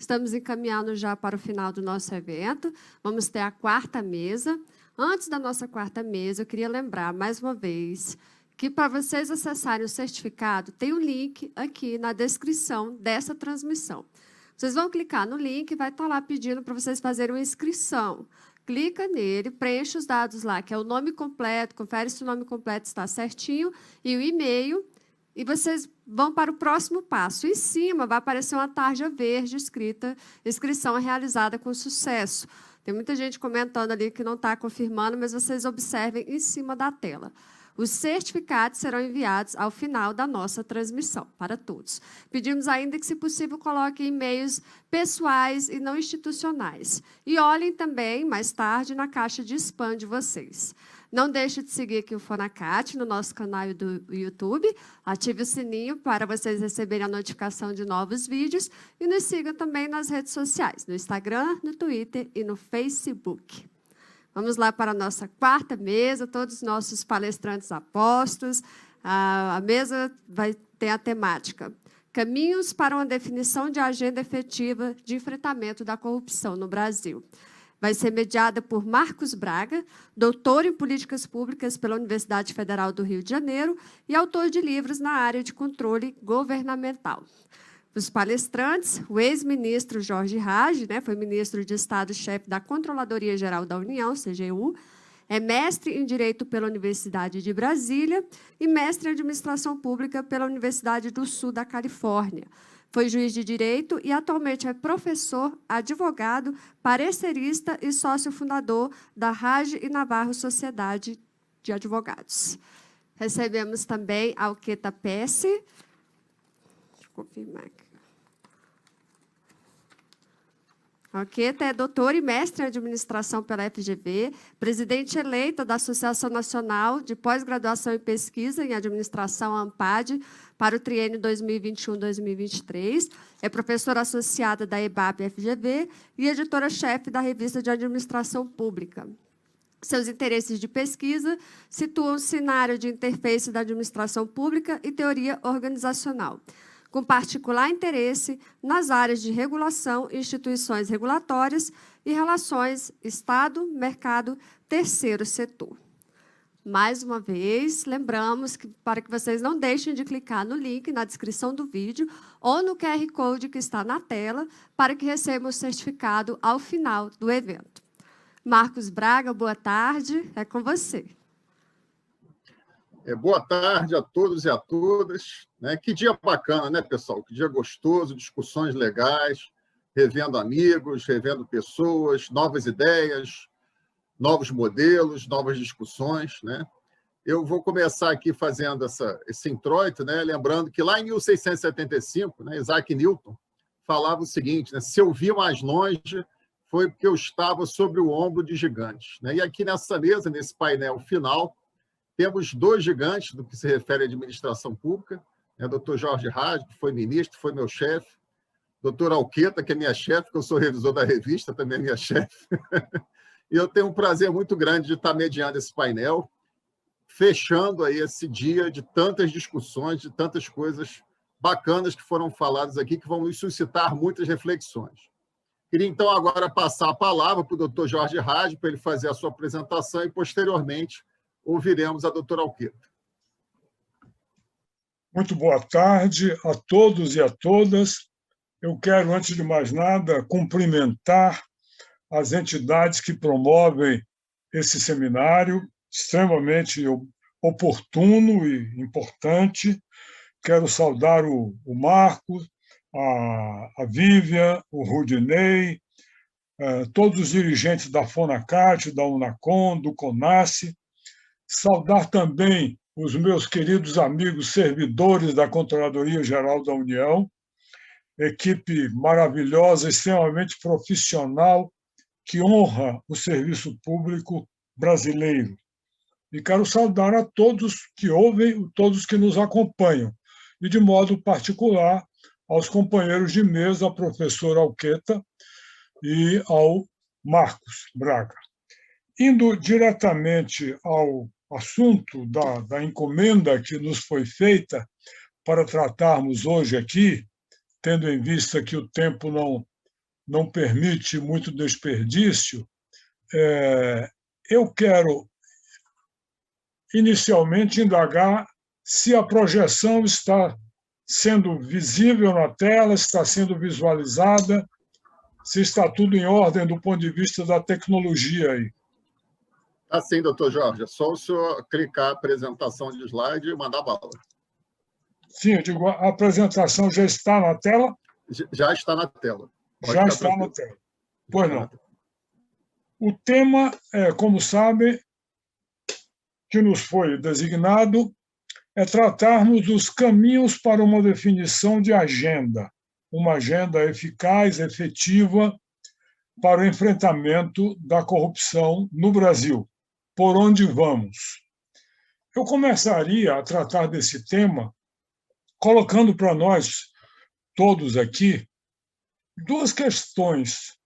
Estamos encaminhando já para o final do nosso evento. Vamos ter a quarta mesa. Antes da nossa quarta mesa, eu queria lembrar, mais uma vez, que para vocês acessarem o certificado, tem um link aqui na descrição dessa transmissão. Vocês vão clicar no link e vai estar lá pedindo para vocês fazerem uma inscrição. Clica nele, preenche os dados lá, que é o nome completo, confere se o nome completo está certinho, e o e-mail, e vocês vão para o próximo passo. Em cima vai aparecer uma tarja verde escrita, inscrição realizada com sucesso. Tem muita gente comentando ali que não está confirmando, mas vocês observem em cima da tela. Os certificados serão enviados ao final da nossa transmissão, para todos. Pedimos ainda que, se possível, coloquem e-mails pessoais e não institucionais. E olhem também, mais tarde, na caixa de spam de vocês. Não deixe de seguir aqui o Fonacat no nosso canal do YouTube. Ative o sininho para vocês receberem a notificação de novos vídeos. E nos sigam também nas redes sociais, no Instagram, no Twitter e no Facebook. Vamos lá para a nossa quarta mesa, todos os nossos palestrantes apostos. A mesa vai ter a temática: Caminhos para uma definição de agenda efetiva de enfrentamento da corrupção no Brasil. Vai ser mediada por Marcos Braga, doutor em políticas públicas pela Universidade Federal do Rio de Janeiro e autor de livros na área de controle governamental. Os palestrantes, o ex-ministro Jorge Hage, foi ministro de Estado-chefe da Controladoria Geral da União, CGU, é mestre em Direito pela Universidade de Brasília e mestre em Administração Pública pela Universidade do Sul da Califórnia. Foi juiz de Direito e atualmente é professor, advogado, parecerista e sócio fundador da Hage e Navarro Sociedade de Advogados. Recebemos também a Alqueta Pesce. Deixa eu confirmar aqui. A Alqueta é doutora e mestre em administração pela FGV, presidente eleita da Associação Nacional de Pós-Graduação e Pesquisa em Administração, ANPAD, para o triênio 2021-2023, é professora associada da EBAP-FGV e editora-chefe da Revista de Administração Pública. Seus interesses de pesquisa situam-se na área de interface da administração pública e teoria organizacional, com particular interesse nas áreas de regulação, instituições regulatórias e relações Estado, mercado, terceiro setor. Mais uma vez, lembramos que, para que vocês não deixem de clicar no link na descrição do vídeo ou no QR Code que está na tela, para que recebam o certificado ao final do evento. Marcos Braga, boa tarde, é com você. Boa tarde a todos e a todas. Que dia bacana, né, pessoal? Que dia gostoso, discussões legais, revendo amigos, revendo pessoas, novas ideias, novos modelos, novas discussões. Eu vou começar aqui fazendo esse introito, lembrando que lá em 1675, Isaac Newton falava o seguinte: se eu vi mais longe, foi porque eu estava sobre o ombro de gigantes. E aqui nessa mesa, nesse painel final, temos dois gigantes do que se refere à administração pública, Dr. Jorge Hage, que foi ministro, foi meu chefe, Dr. Alqueta, que é minha chefe, que eu sou revisor da revista, também é minha chefe. E eu tenho um prazer muito grande de estar mediando esse painel, fechando aí esse dia de tantas discussões, de tantas coisas bacanas que foram faladas aqui, que vão nos suscitar muitas reflexões. Queria, então, agora passar a palavra para o Dr. Jorge Hage, para ele fazer a sua apresentação e, posteriormente, ouviremos a doutora Alqueta. Muito boa tarde a todos e a todas. Eu quero, antes de mais nada, cumprimentar as entidades que promovem esse seminário, extremamente oportuno e importante. Quero saudar o Marcos, a Vivian, o Rudinei, todos os dirigentes da Fonacat, da Unacom, do CONASSE. Saudar também os meus queridos amigos servidores da Controladoria Geral da União, equipe maravilhosa, extremamente profissional, que honra o serviço público brasileiro. E quero saudar a todos que ouvem, todos que nos acompanham, e, de modo particular, aos companheiros de mesa, a professora Alqueta e ao Marcos Braga. Indo diretamente ao assunto da encomenda que nos foi feita para tratarmos hoje aqui, tendo em vista que o tempo não permite muito desperdício, eu quero inicialmente indagar se a projeção está sendo visível na tela, está sendo visualizada, se está tudo em ordem do ponto de vista da tecnologia aí. Assim, doutor Jorge, é só o senhor clicar a apresentação de slide e mandar bala. Sim, eu digo, a apresentação já está na tela? Já está na tela. Já está na tela. Pois não. O tema, como sabem, que nos foi designado é tratarmos dos caminhos para uma definição de agenda, uma agenda eficaz, efetiva, para o enfrentamento da corrupção no Brasil. Por onde vamos? Eu começaria a tratar desse tema colocando para nós todos aqui duas questões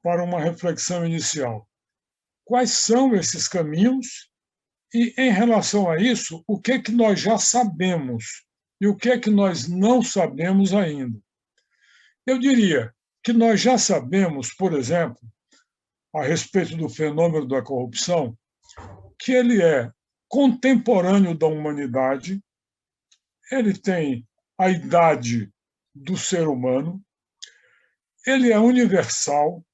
para uma reflexão inicial. Quais são esses caminhos? E, em relação a isso, o que é que nós já sabemos e o que é que nós não sabemos ainda? Eu diria que nós já sabemos, por exemplo, a respeito do fenômeno da corrupção, que ele é contemporâneo da humanidade, ele tem a idade do ser humano, ele é universal,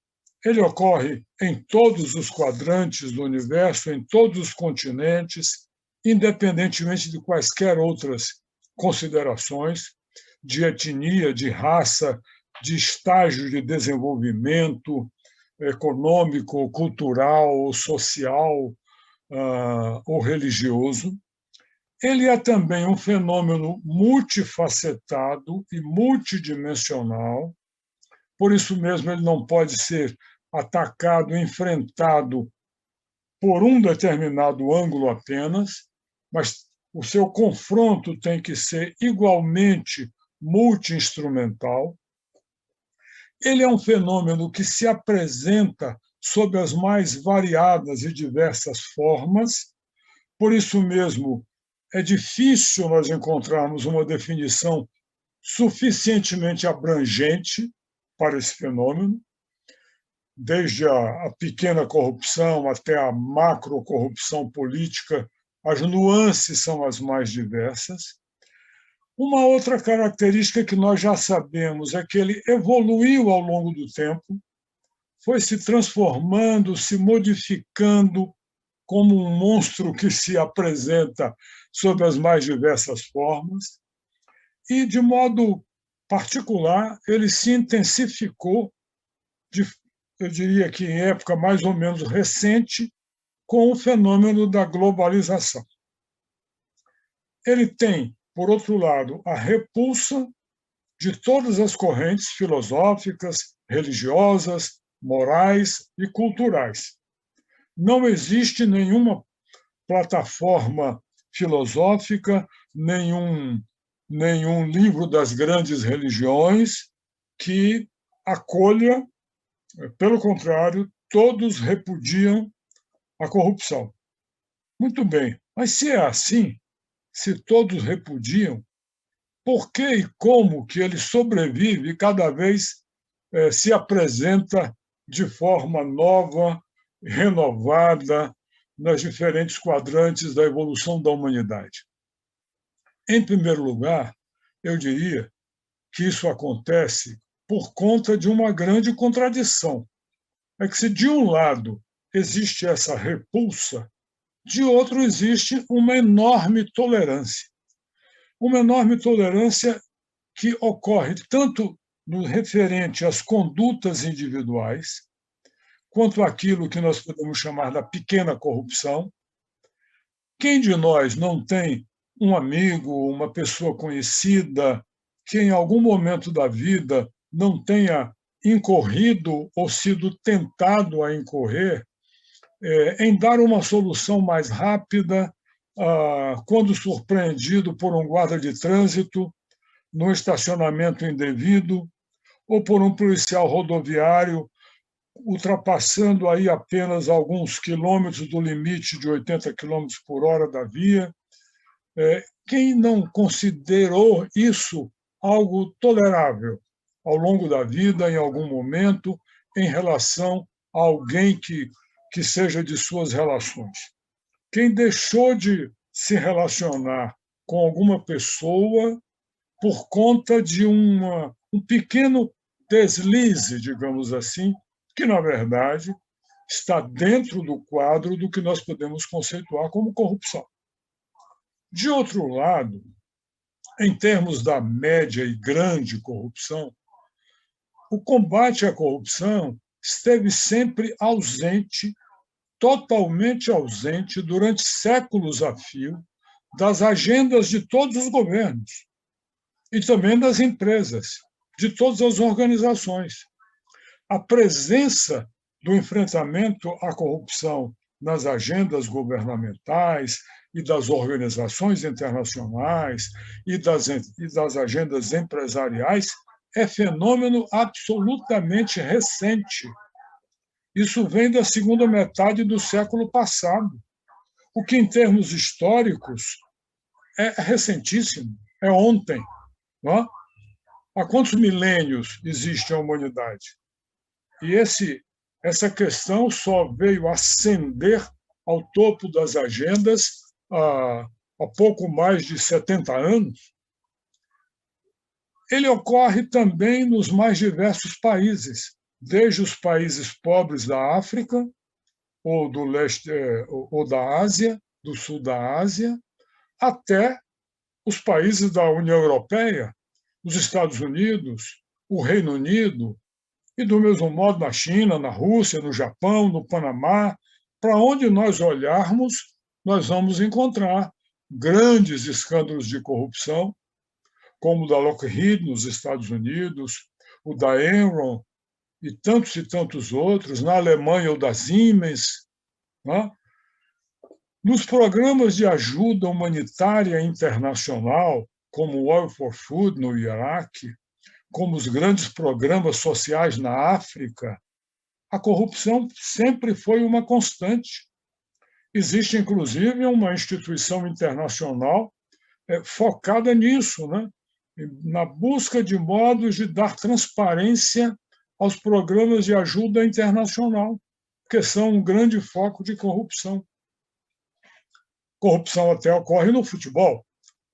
ele ocorre em todos os quadrantes do universo, em todos os continentes, independentemente de quaisquer outras considerações, de etnia, de raça, de estágio de desenvolvimento econômico, cultural, social ou religioso. Ele é também um fenômeno multifacetado e multidimensional, por isso mesmo ele não pode ser atacado, enfrentado por um determinado ângulo apenas, mas o seu confronto tem que ser igualmente multi-instrumental. Ele é um fenômeno que se apresenta sob as mais variadas e diversas formas, por isso mesmo é difícil nós encontrarmos uma definição suficientemente abrangente para esse fenômeno, desde a pequena corrupção até a macro corrupção política, as nuances são as mais diversas. Uma outra característica que nós já sabemos é que ele evoluiu ao longo do tempo, foi se transformando, se modificando como um monstro que se apresenta sob as mais diversas formas, e, de modo particular, ele se intensificou, eu diria que em época mais ou menos recente, com o fenômeno da globalização. Ele tem, por outro lado, a repulsa de todas as correntes filosóficas, religiosas, morais e culturais. Não existe nenhuma plataforma filosófica, nenhum livro das grandes religiões que acolha, pelo contrário, todos repudiam a corrupção. Muito bem, mas se é assim, se todos repudiam, por que e como que ele sobrevive e cada vez se apresenta de forma nova, renovada, nas diferentes quadrantes da evolução da humanidade? Em primeiro lugar, eu diria que isso acontece por conta de uma grande contradição. É que se de um lado existe essa repulsa, de outro existe uma enorme tolerância. Uma enorme tolerância que ocorre tanto no referente às condutas individuais, quanto àquilo que nós podemos chamar da pequena corrupção. Quem de nós não tem um amigo, uma pessoa conhecida, que em algum momento da vida não tenha incorrido ou sido tentado a incorrer em dar uma solução mais rápida quando surpreendido por um guarda de trânsito, no estacionamento indevido, ou por um policial rodoviário ultrapassando aí apenas alguns quilômetros do limite de 80 km por hora da via. Quem não considerou isso algo tolerável, ao longo da vida, em algum momento, em relação a alguém que seja de suas relações. Quem deixou de se relacionar com alguma pessoa por conta de um pequeno deslize, digamos assim, que, na verdade, está dentro do quadro do que nós podemos conceituar como corrupção. De outro lado, em termos da média e grande corrupção, o combate à corrupção esteve sempre ausente, totalmente ausente, durante séculos a fio, das agendas de todos os governos e também das empresas, de todas as organizações. A presença do enfrentamento à corrupção nas agendas governamentais e das organizações internacionais e das agendas empresariais é fenômeno absolutamente recente. Isso vem da segunda metade do século passado, o que, em termos históricos, é recentíssimo, é ontem. Não é? Há quantos milênios existe a humanidade? E essa questão só veio ascender ao topo das agendas há pouco mais de 70 anos. Ele ocorre também nos mais diversos países, desde os países pobres da África, ou do leste, ou da Ásia, do sul da Ásia, até os países da União Europeia, os Estados Unidos, o Reino Unido, e do mesmo modo na China, na Rússia, no Japão, no Panamá. Para onde nós olharmos, nós vamos encontrar grandes escândalos de corrupção, como o da Lockheed nos Estados Unidos, o da Enron e tantos outros, na Alemanha o da Siemens. Né? Nos programas de ajuda humanitária internacional, como o Oil for Food no Iraque, como os grandes programas sociais na África, a corrupção sempre foi uma constante. Existe, inclusive, uma instituição internacional focada nisso, né? Na busca de modos de dar transparência aos programas de ajuda internacional, que são um grande foco de corrupção. Corrupção até ocorre no futebol.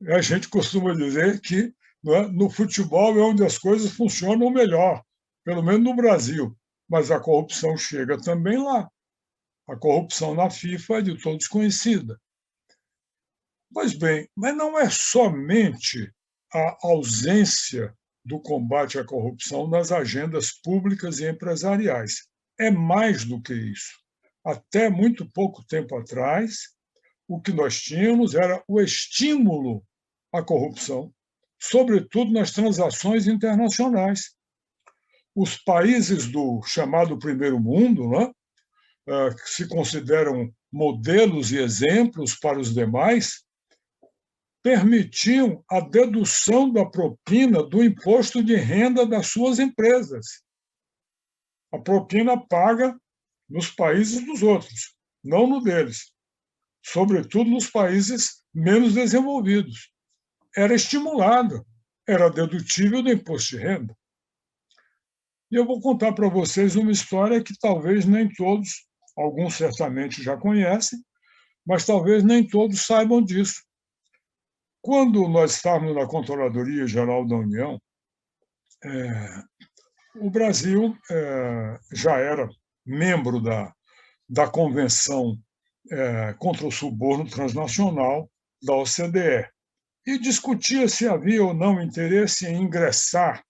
A gente costuma dizer que no futebol é onde as coisas funcionam melhor, pelo menos no Brasil. Mas a corrupção chega também lá. A corrupção na FIFA é de todos conhecida. Pois bem, mas não é somente a ausência do combate à corrupção nas agendas públicas e empresariais. É mais do que isso. Até muito pouco tempo atrás, o que nós tínhamos era o estímulo à corrupção, sobretudo nas transações internacionais. Os países do chamado primeiro mundo, né, que se consideram modelos e exemplos para os demais, permitiam a dedução da propina do imposto de renda das suas empresas. A propina paga nos países dos outros, não no deles, sobretudo nos países menos desenvolvidos. Era estimulada, era dedutível do imposto de renda. E eu vou contar para vocês uma história que talvez nem todos, alguns certamente já conhecem, mas talvez nem todos saibam disso. Quando nós estávamos na Controladoria Geral da União, o Brasil já era membro da Convenção contra o Suborno Transnacional da OCDE e discutia se havia ou não interesse em ingressar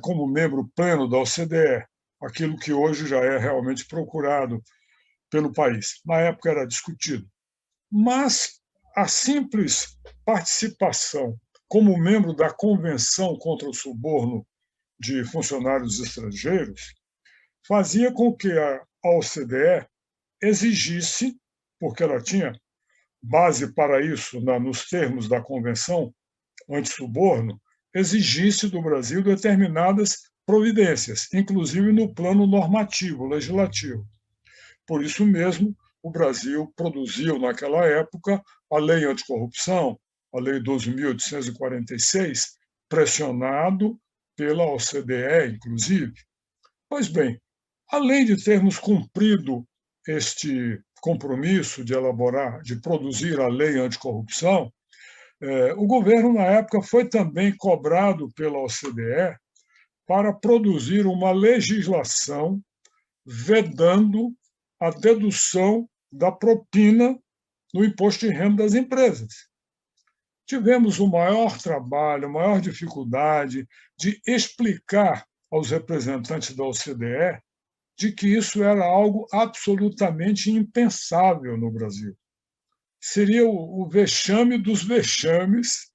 como membro pleno da OCDE, aquilo que hoje já é realmente procurado pelo país. Na época era discutido. Mas a simples participação como membro da Convenção contra o Suborno de Funcionários Estrangeiros fazia com que a OCDE exigisse, porque ela tinha base para isso nos termos da Convenção anti-suborno, exigisse do Brasil determinadas providências, inclusive no plano normativo, legislativo. Por isso mesmo, o Brasil produziu, naquela época, a Lei Anticorrupção, a Lei 12.846, pressionado pela OCDE, inclusive. Pois bem, além de termos cumprido este compromisso de elaborar, de produzir a lei anticorrupção, o governo, na época, foi também cobrado pela OCDE para produzir uma legislação vedando a dedução da propina no imposto de renda das empresas. Tivemos o maior trabalho, a maior dificuldade de explicar aos representantes da OCDE de que isso era algo absolutamente impensável no Brasil. Seria o vexame dos vexames,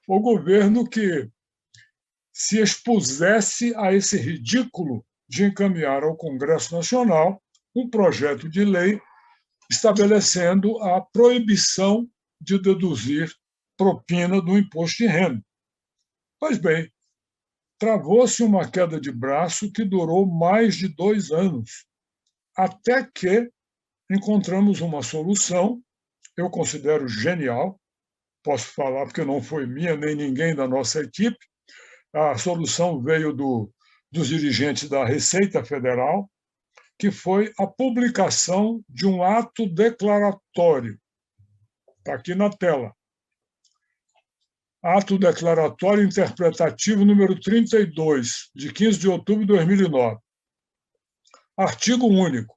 o governo que se expusesse a esse ridículo de encaminhar ao Congresso Nacional um projeto de lei estabelecendo a proibição de deduzir propina do imposto de renda. Pois bem, travou-se uma queda de braço que durou mais de 2 anos, até que encontramos uma solução, eu considero genial, posso falar porque não foi minha nem ninguém da nossa equipe, a solução veio dos dirigentes da Receita Federal, que foi a publicação de um ato declaratório. Está aqui na tela. Ato declaratório interpretativo número 32, de 15 de outubro de 2009. Artigo único.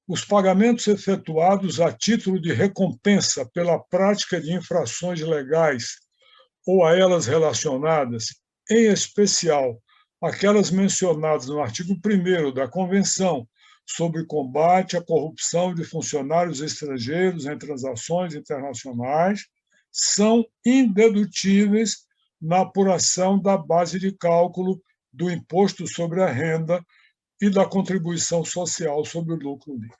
Os pagamentos efetuados a título de recompensa pela prática de infrações legais ou a elas relacionadas, em especial aquelas mencionadas no artigo 1º da Convenção sobre combate à corrupção de funcionários estrangeiros em transações internacionais, são indedutíveis na apuração da base de cálculo do imposto sobre a renda e da contribuição social sobre o lucro líquido.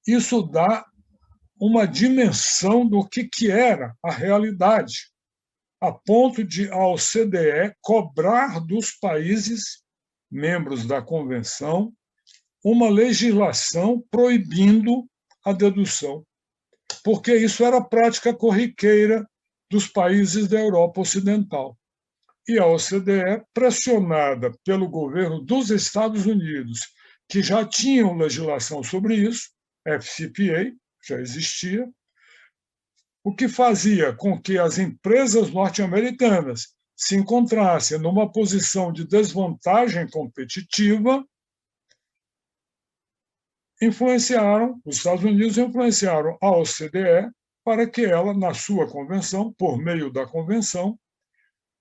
Isso dá uma dimensão do que era a realidade, a ponto de a OCDE cobrar dos países membros da Convenção uma legislação proibindo a dedução, porque isso era prática corriqueira dos países da Europa Ocidental. E a OCDE, pressionada pelo governo dos Estados Unidos, que já tinham legislação sobre isso, FCPA, já existia, o que fazia com que as empresas norte-americanas se encontrassem numa posição de desvantagem competitiva, os Estados Unidos influenciaram a OCDE para que ela, na sua convenção, por meio da convenção,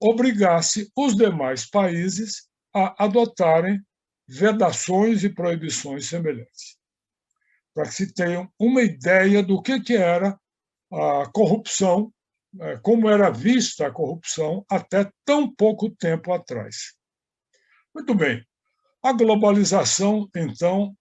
obrigasse os demais países a adotarem vedações e proibições semelhantes, para que se tenham uma ideia do que era a corrupção, como era vista a corrupção até tão pouco tempo atrás. Muito bem. A globalização, então,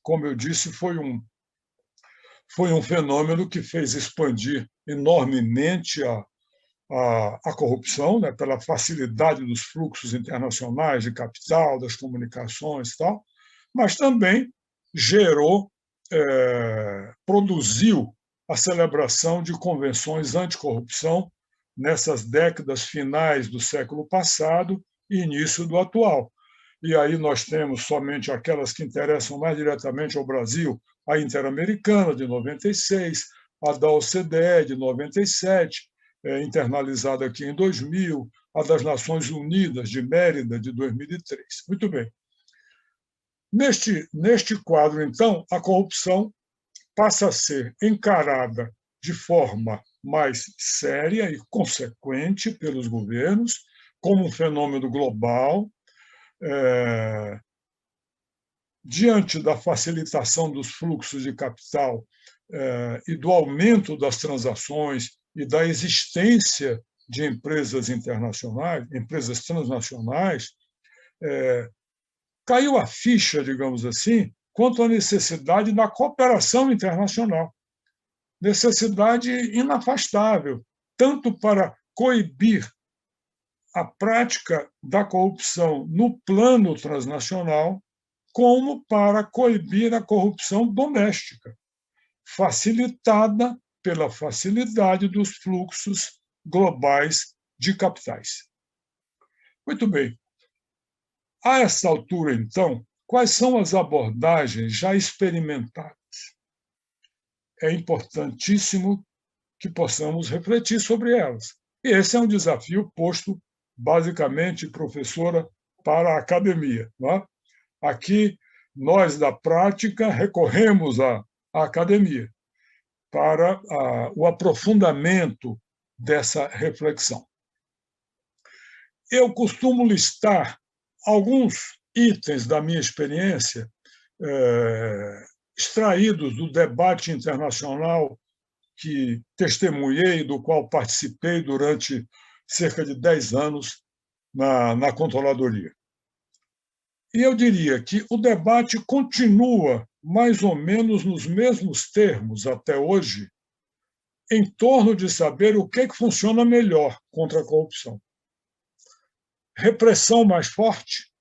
como eu disse, foi um fenômeno que fez expandir enormemente a corrupção, né, pela facilidade dos fluxos internacionais de capital, das comunicações e tal, mas também produziu a celebração de convenções anticorrupção nessas décadas finais do século passado e início do atual. E aí nós temos somente aquelas que interessam mais diretamente ao Brasil, a Interamericana, de 96, a da OCDE, de 97, internalizada aqui em 2000, a das Nações Unidas, de Mérida, de 2003. Muito bem. Neste quadro, então, a corrupção passa a ser encarada de forma mais séria e consequente pelos governos, como um fenômeno global, diante da facilitação dos fluxos de capital e do aumento das transações e da existência de empresas internacionais, empresas transnacionais, caiu a ficha, digamos assim, quanto à necessidade da cooperação internacional. Necessidade inafastável, tanto para coibir a prática da corrupção no plano transnacional, como para coibir a corrupção doméstica, facilitada pela facilidade dos fluxos globais de capitais. Muito bem. A essa altura, então, quais são as abordagens já experimentadas? É importantíssimo que possamos refletir sobre elas. E esse é um desafio posto, basicamente, professora, para a academia. Não é? Aqui, nós, da prática, recorremos à academia para o aprofundamento dessa reflexão. Eu costumo listar alguns itens da minha experiência extraídos do debate internacional que testemunhei, do qual participei durante cerca de 10 anos na controladoria. E eu diria que o debate continua mais ou menos nos mesmos termos até hoje, em torno de saber o que funciona melhor contra a corrupção. Repressão mais forte,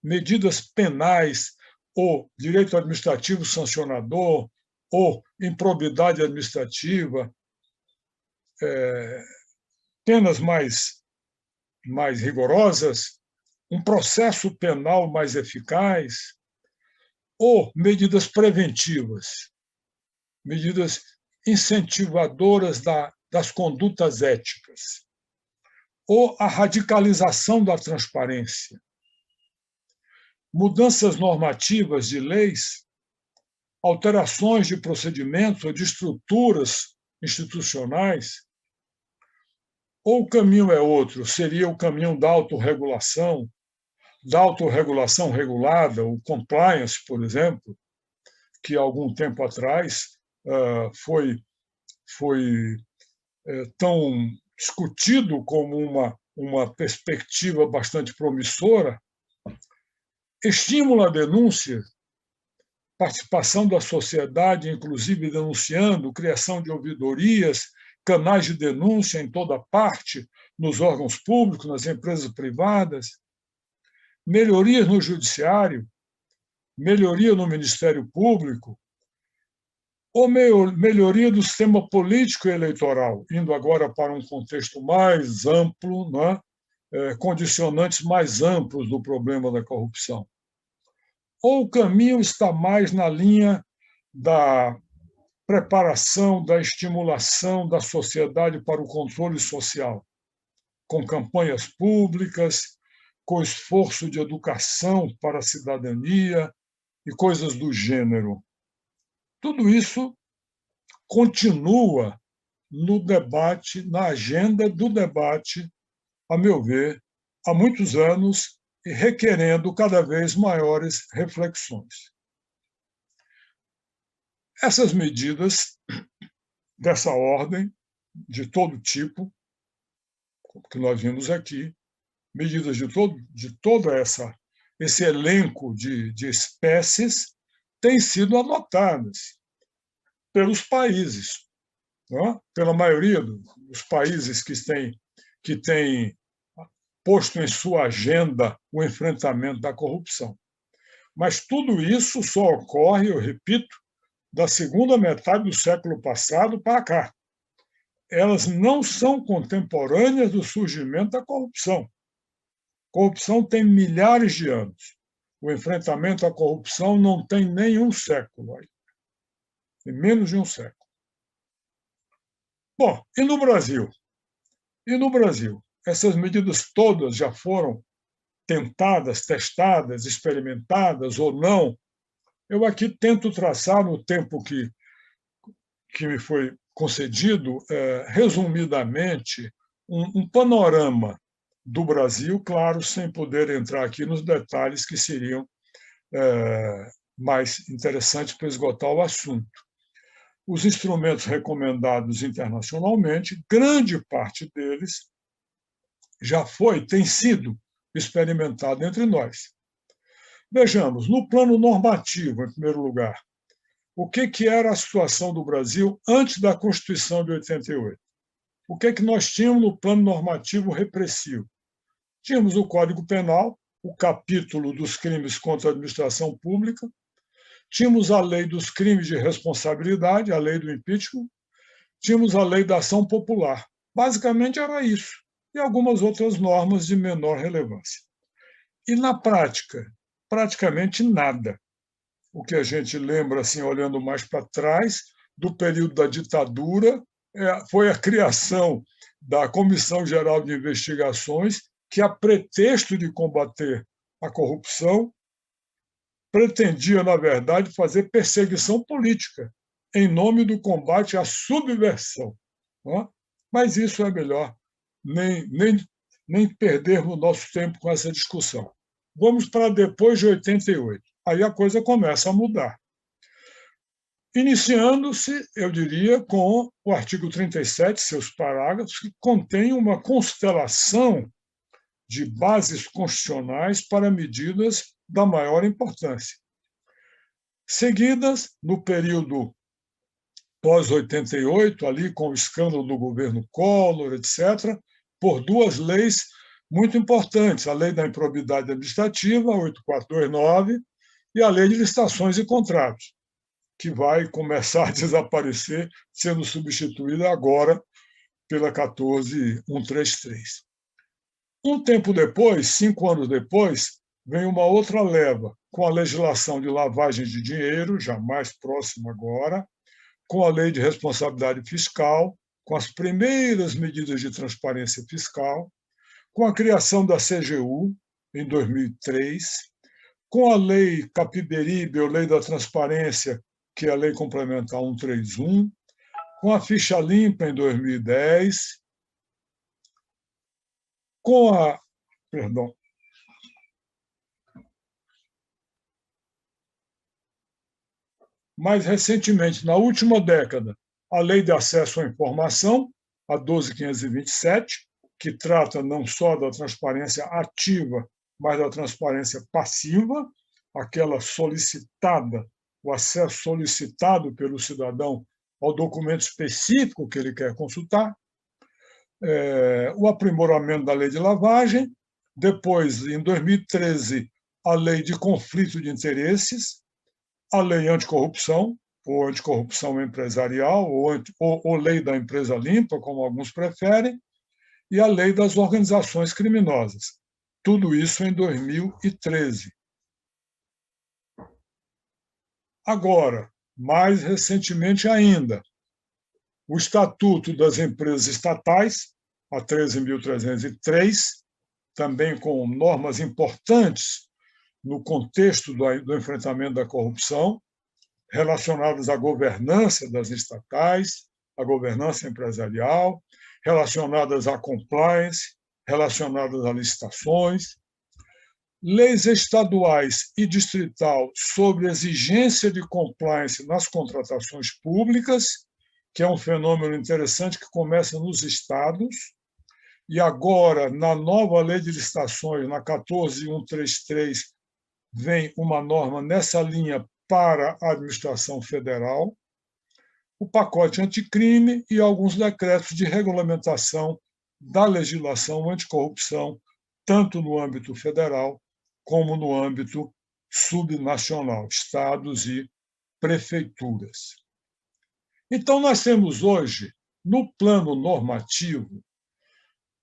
medidas penais ou direito administrativo sancionador ou improbidade administrativa, penas mais rigorosas, um processo penal mais eficaz ou medidas preventivas, medidas incentivadoras das condutas éticas, ou a radicalização da transparência, mudanças normativas de leis, alterações de procedimentos ou de estruturas institucionais, ou o caminho é outro, seria o caminho da autorregulação regulada, o compliance, por exemplo, que há algum tempo atrás foi tão discutido como uma perspectiva bastante promissora. Estímulo à denúncia, participação da sociedade, inclusive denunciando, criação de ouvidorias, canais de denúncia em toda parte, nos órgãos públicos, nas empresas privadas, melhorias no judiciário, melhoria no Ministério Público, ou melhoria do sistema político e eleitoral, indo agora para um contexto mais amplo, né? Condicionantes mais amplos do problema da corrupção. Ou o caminho está mais na linha da preparação, da estimulação da sociedade para o controle social, com campanhas públicas, com esforço de educação para a cidadania e coisas do gênero. Tudo isso continua no debate, na agenda do debate, a meu ver, há muitos anos e requerendo cada vez maiores reflexões. Essas medidas dessa ordem, de todo tipo, que nós vimos aqui, medidas de todo esse elenco de espécies, têm sido adotadas pelos países, não? Pela maioria dos países que têm posto em sua agenda o enfrentamento da corrupção. Mas tudo isso só ocorre, eu repito, da segunda metade do século passado para cá. Elas não são contemporâneas do surgimento da corrupção. A corrupção tem milhares de anos. O enfrentamento à corrupção não tem nenhum século aí. Tem menos de um século. Bom, e no Brasil? Essas medidas todas já foram tentadas, testadas, experimentadas ou não? Eu aqui tento traçar, no tempo que me foi concedido, resumidamente, um panorama do Brasil, claro, sem poder entrar aqui nos detalhes que seriam mais interessantes para esgotar o assunto. Os instrumentos recomendados internacionalmente, grande parte deles tem sido experimentado entre nós. Vejamos, no plano normativo, em primeiro lugar, o que era a situação do Brasil antes da Constituição de 88? O que nós tínhamos no plano normativo repressivo? Tínhamos o Código Penal, o capítulo dos crimes contra a administração pública, tínhamos a lei dos crimes de responsabilidade, a lei do impeachment, tínhamos a lei da ação popular. Basicamente era isso. e algumas outras normas de menor relevância. E, na prática, praticamente nada. O que a gente lembra, assim, olhando mais para trás, do período da ditadura, foi a criação da Comissão Geral de Investigações, que, a pretexto de combater a corrupção, pretendia, na verdade, fazer perseguição política em nome do combate à subversão. Não é? Mas isso é melhor nem perdermos o nosso tempo com essa discussão. Vamos para depois de 88. Aí a coisa começa a mudar. Iniciando-se, eu diria, com o artigo 37, seus parágrafos, que contém uma constelação de bases constitucionais para medidas da maior importância. Seguidas, no período pós-88, ali com o escândalo do governo Collor, etc., por duas leis muito importantes, a Lei da Improbidade Administrativa, 8429, e a Lei de Licitações e Contratos, que vai começar a desaparecer, sendo substituída agora pela 14133. Um tempo depois, 5 anos depois, vem uma outra leva, com a legislação de lavagem de dinheiro, já mais próxima agora, com a Lei de Responsabilidade Fiscal, com as primeiras medidas de transparência fiscal, com a criação da CGU, em 2003, com a Lei Capiberibe, ou Lei da Transparência, que é a Lei Complementar 131, com a Ficha Limpa, em 2010, com a... Perdão. Mais recentemente, na última década, a Lei de Acesso à Informação, a 12.527, que trata não só da transparência ativa, mas da transparência passiva, aquela solicitada, o acesso solicitado pelo cidadão ao documento específico que ele quer consultar, o aprimoramento da lei de lavagem, depois, em 2013, a lei de conflito de interesses, a lei anticorrupção, ou anticorrupção empresarial, ou lei da empresa limpa, como alguns preferem, e a lei das organizações criminosas. Tudo isso em 2013. Agora, mais recentemente ainda, o Estatuto das Empresas Estatais, a 13.303, também com normas importantes no contexto do enfrentamento da corrupção, relacionadas à governança das estatais, à governança empresarial, relacionadas à compliance, relacionadas a licitações, leis estaduais e distrital sobre exigência de compliance nas contratações públicas, que é um fenômeno interessante que começa nos estados, e agora, na nova lei de licitações, na 14.133, vem uma norma nessa linha para a administração federal, o pacote anticrime e alguns decretos de regulamentação da legislação anticorrupção, tanto no âmbito federal como no âmbito subnacional, estados e prefeituras. Então, nós temos hoje, no plano normativo,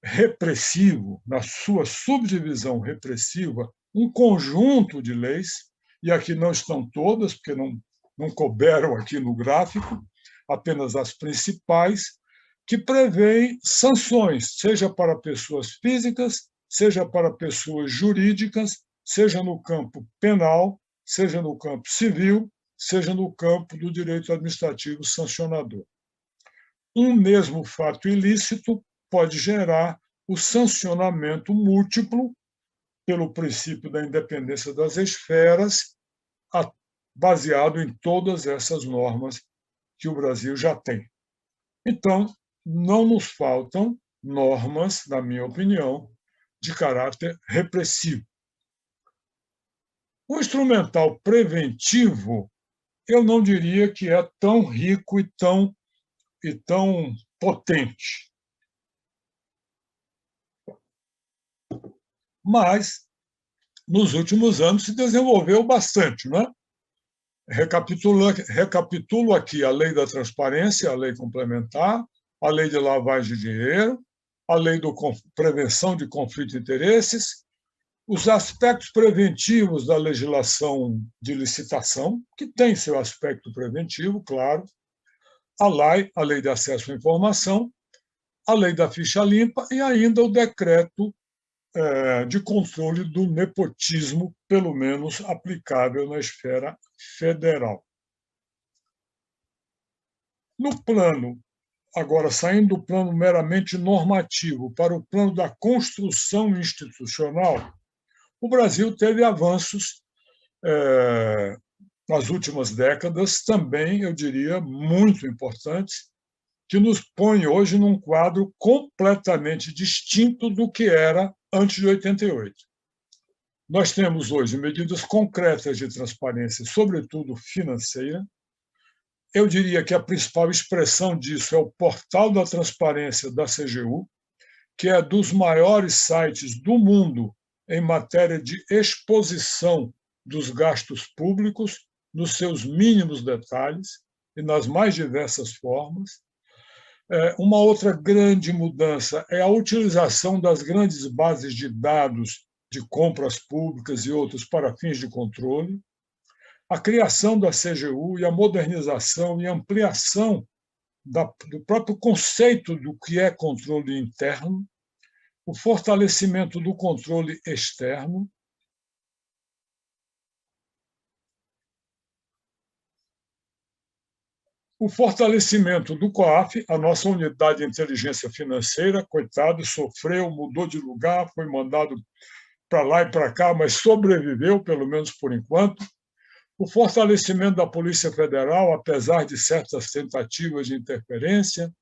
repressivo, na sua subdivisão repressiva, um conjunto de leis, e aqui não estão todas, porque não couberam aqui no gráfico, apenas as principais, que prevêem sanções, seja para pessoas físicas, seja para pessoas jurídicas, seja no campo penal, seja no campo civil, seja no campo do direito administrativo sancionador. Um mesmo fato ilícito pode gerar o sancionamento múltiplo pelo princípio da independência das esferas, baseado em todas essas normas que o Brasil já tem. Então, não nos faltam normas, na minha opinião, de caráter repressivo. O instrumental preventivo, eu não diria que é tão rico e tão potente. Mas, nos últimos anos, se desenvolveu bastante, não é? Recapitulo aqui a lei da transparência, a lei complementar, a lei de lavagem de dinheiro, a lei de prevenção de conflito de interesses, os aspectos preventivos da legislação de licitação, que tem seu aspecto preventivo, claro, a LAI, a Lei de Acesso à Informação, a Lei da Ficha Limpa e ainda o decreto de controle do nepotismo, pelo menos aplicável na esfera federal. No plano, agora saindo do plano meramente normativo para o plano da construção institucional, o Brasil teve avanços nas últimas décadas, também, eu diria, muito importantes, que nos põe hoje num quadro completamente distinto do que era antes de 88. Nós temos hoje medidas concretas de transparência, sobretudo financeira. Eu diria que a principal expressão disso é o Portal da Transparência da CGU, que é dos maiores sites do mundo em matéria de exposição dos gastos públicos, nos seus mínimos detalhes e nas mais diversas formas. Uma outra grande mudança é a utilização das grandes bases de dados de compras públicas e outros para fins de controle, a criação da CGU e a modernização e ampliação do próprio conceito do que é controle interno, o fortalecimento do controle externo, o fortalecimento do COAF, a nossa unidade de inteligência financeira, coitado, sofreu, mudou de lugar, foi mandado para lá e para cá, mas sobreviveu, pelo menos por enquanto. O fortalecimento da Polícia Federal, apesar de certas tentativas de interferência,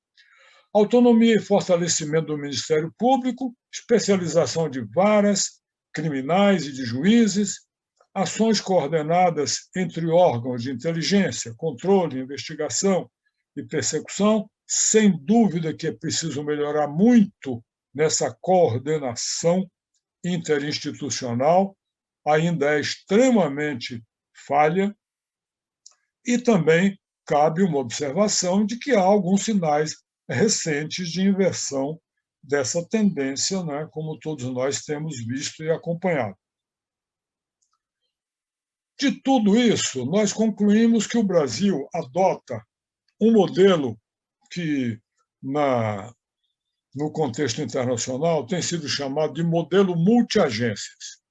autonomia e fortalecimento do Ministério Público, especialização de varas criminais e de juízes, ações coordenadas entre órgãos de inteligência, controle, investigação e persecução. Sem dúvida que é preciso melhorar muito nessa coordenação interinstitucional, ainda é extremamente falha, e também cabe uma observação de que há alguns sinais recentes de inversão dessa tendência, né, como todos nós temos visto e acompanhado. De tudo isso, nós concluímos que o Brasil adota um modelo que, no contexto internacional, tem sido chamado de modelo multiagências.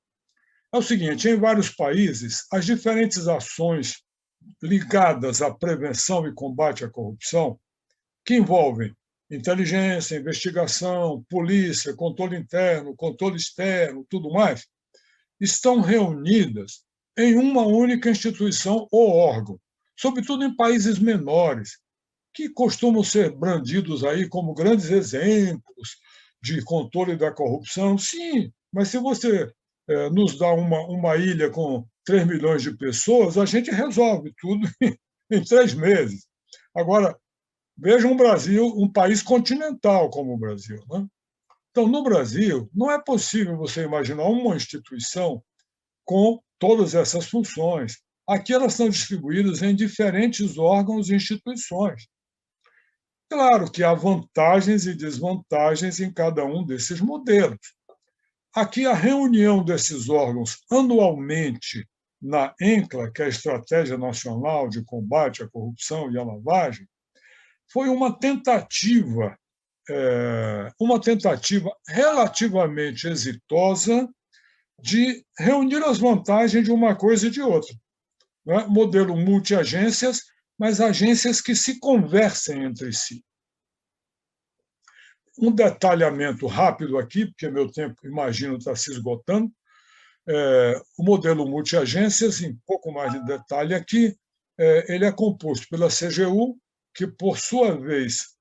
É o seguinte, em vários países, as diferentes ações ligadas à prevenção e combate à corrupção, que envolvem inteligência, investigação, polícia, controle interno, controle externo, tudo mais, estão reunidas em uma única instituição ou órgão, sobretudo em países menores, que costumam ser brandidos aí como grandes exemplos de controle da corrupção. Sim, mas se você nos dá uma ilha com 3 milhões de pessoas, a gente resolve tudo em 3 meses. Agora, veja um Brasil, um país continental como o Brasil, né? Então, no Brasil, não é possível você imaginar uma instituição com todas essas funções. Aqui elas são distribuídas em diferentes órgãos e instituições. Claro que há vantagens e desvantagens em cada um desses modelos. Aqui, a reunião desses órgãos anualmente na ENCLA, que é a Estratégia Nacional de Combate à Corrupção e à Lavagem, foi uma tentativa relativamente exitosa de reunir as vantagens de uma coisa e de outra. Né? Modelo multiagências, mas agências que se conversem entre si. Um detalhamento rápido aqui, porque meu tempo, imagino, está se esgotando. O modelo multiagências, em pouco mais de detalhe aqui, ele é composto pela CGU, que, por sua vez,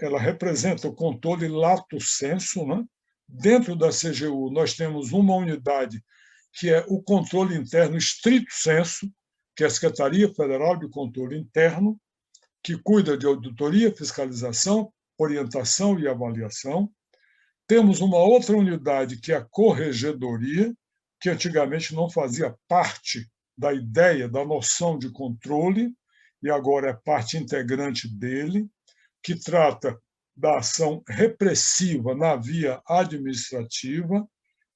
ela representa o controle lato sensu, né? Dentro da CGU, nós temos uma unidade que é o controle interno estrito sensu, que é a Secretaria Federal de Controle Interno, que cuida de auditoria, fiscalização, orientação e avaliação. Temos uma outra unidade, que é a Corregedoria, que antigamente não fazia parte da ideia, da noção de controle, e agora é parte integrante dele, que trata da ação repressiva na via administrativa,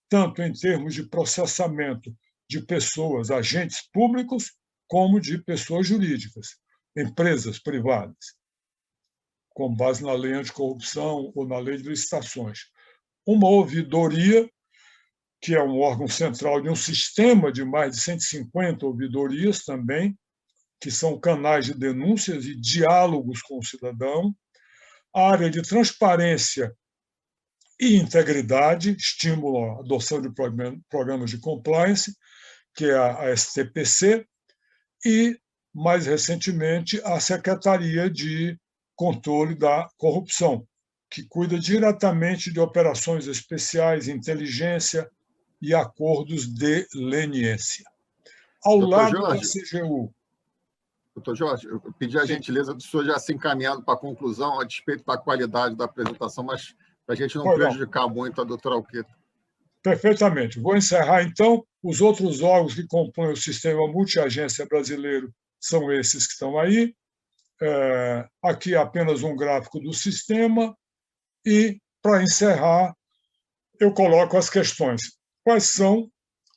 tanto em termos de processamento de pessoas, agentes públicos, como de pessoas jurídicas, empresas privadas, com base na lei anticorrupção ou na lei de licitações. Uma ouvidoria, que é um órgão central de um sistema de mais de 150 ouvidorias também, que são canais de denúncias e diálogos com o cidadão, a área de transparência e integridade, estímulo à adoção de programas de compliance, que é a STPC, e, mais recentemente, a Secretaria de Controle da Corrupção, que cuida diretamente de operações especiais, inteligência e acordos de leniência. Ao lado da CGU. Doutor Jorge, eu pedi a gentileza do senhor já se encaminhando para a conclusão, a despeito da qualidade da apresentação, mas para a gente não prejudicar muito a doutora Alqueta. Perfeitamente. Vou encerrar, então. Os outros órgãos que compõem o sistema multiagência brasileiro são esses que estão aí. Aqui é apenas um gráfico do sistema. E, para encerrar, eu coloco as questões. Quais são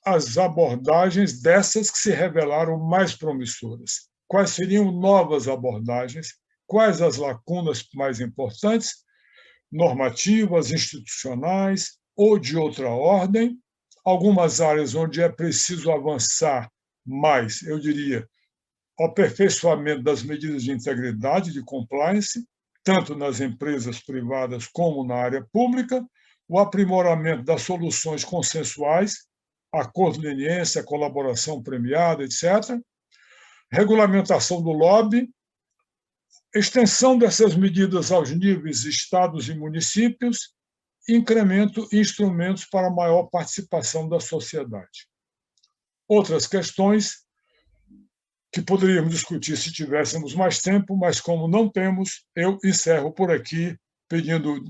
as abordagens dessas que se revelaram mais promissoras? Quais seriam novas abordagens? Quais as lacunas mais importantes? Normativas, institucionais ou de outra ordem? Algumas áreas onde é preciso avançar mais, eu diria, o aperfeiçoamento das medidas de integridade, de compliance, tanto nas empresas privadas como na área pública, o aprimoramento das soluções consensuais, acordo de leniência, colaboração premiada, etc., regulamentação do lobby, extensão dessas medidas aos níveis estados e municípios, incremento de instrumentos para maior participação da sociedade. Outras questões que poderíamos discutir se tivéssemos mais tempo, mas como não temos, eu encerro por aqui, pedindo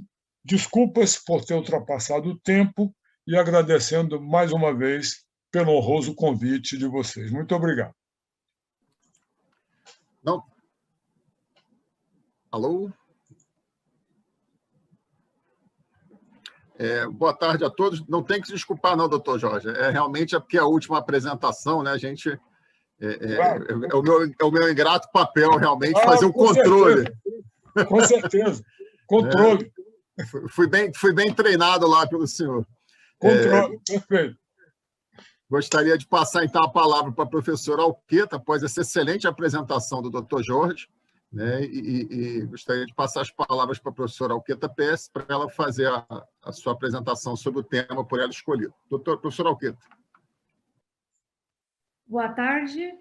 desculpas por ter ultrapassado o tempo e agradecendo mais uma vez pelo honroso convite de vocês. Muito obrigado. Não. Alô? Boa tarde a todos. Não tem que se desculpar, não, doutor Jorge. Realmente é porque é a última apresentação, né? A gente... Claro. É o meu ingrato papel, realmente, fazer um controle. Certeza. Com certeza. Controle. Fui bem treinado lá pelo senhor. Controle, perfeito. Gostaria de passar, então, a palavra para a professora Alqueta, após essa excelente apresentação do doutor Jorge, né? E gostaria de passar as palavras para a professora Alqueta Pérez para ela fazer a sua apresentação sobre o tema por ela escolhido. Professora Alqueta. Boa tarde.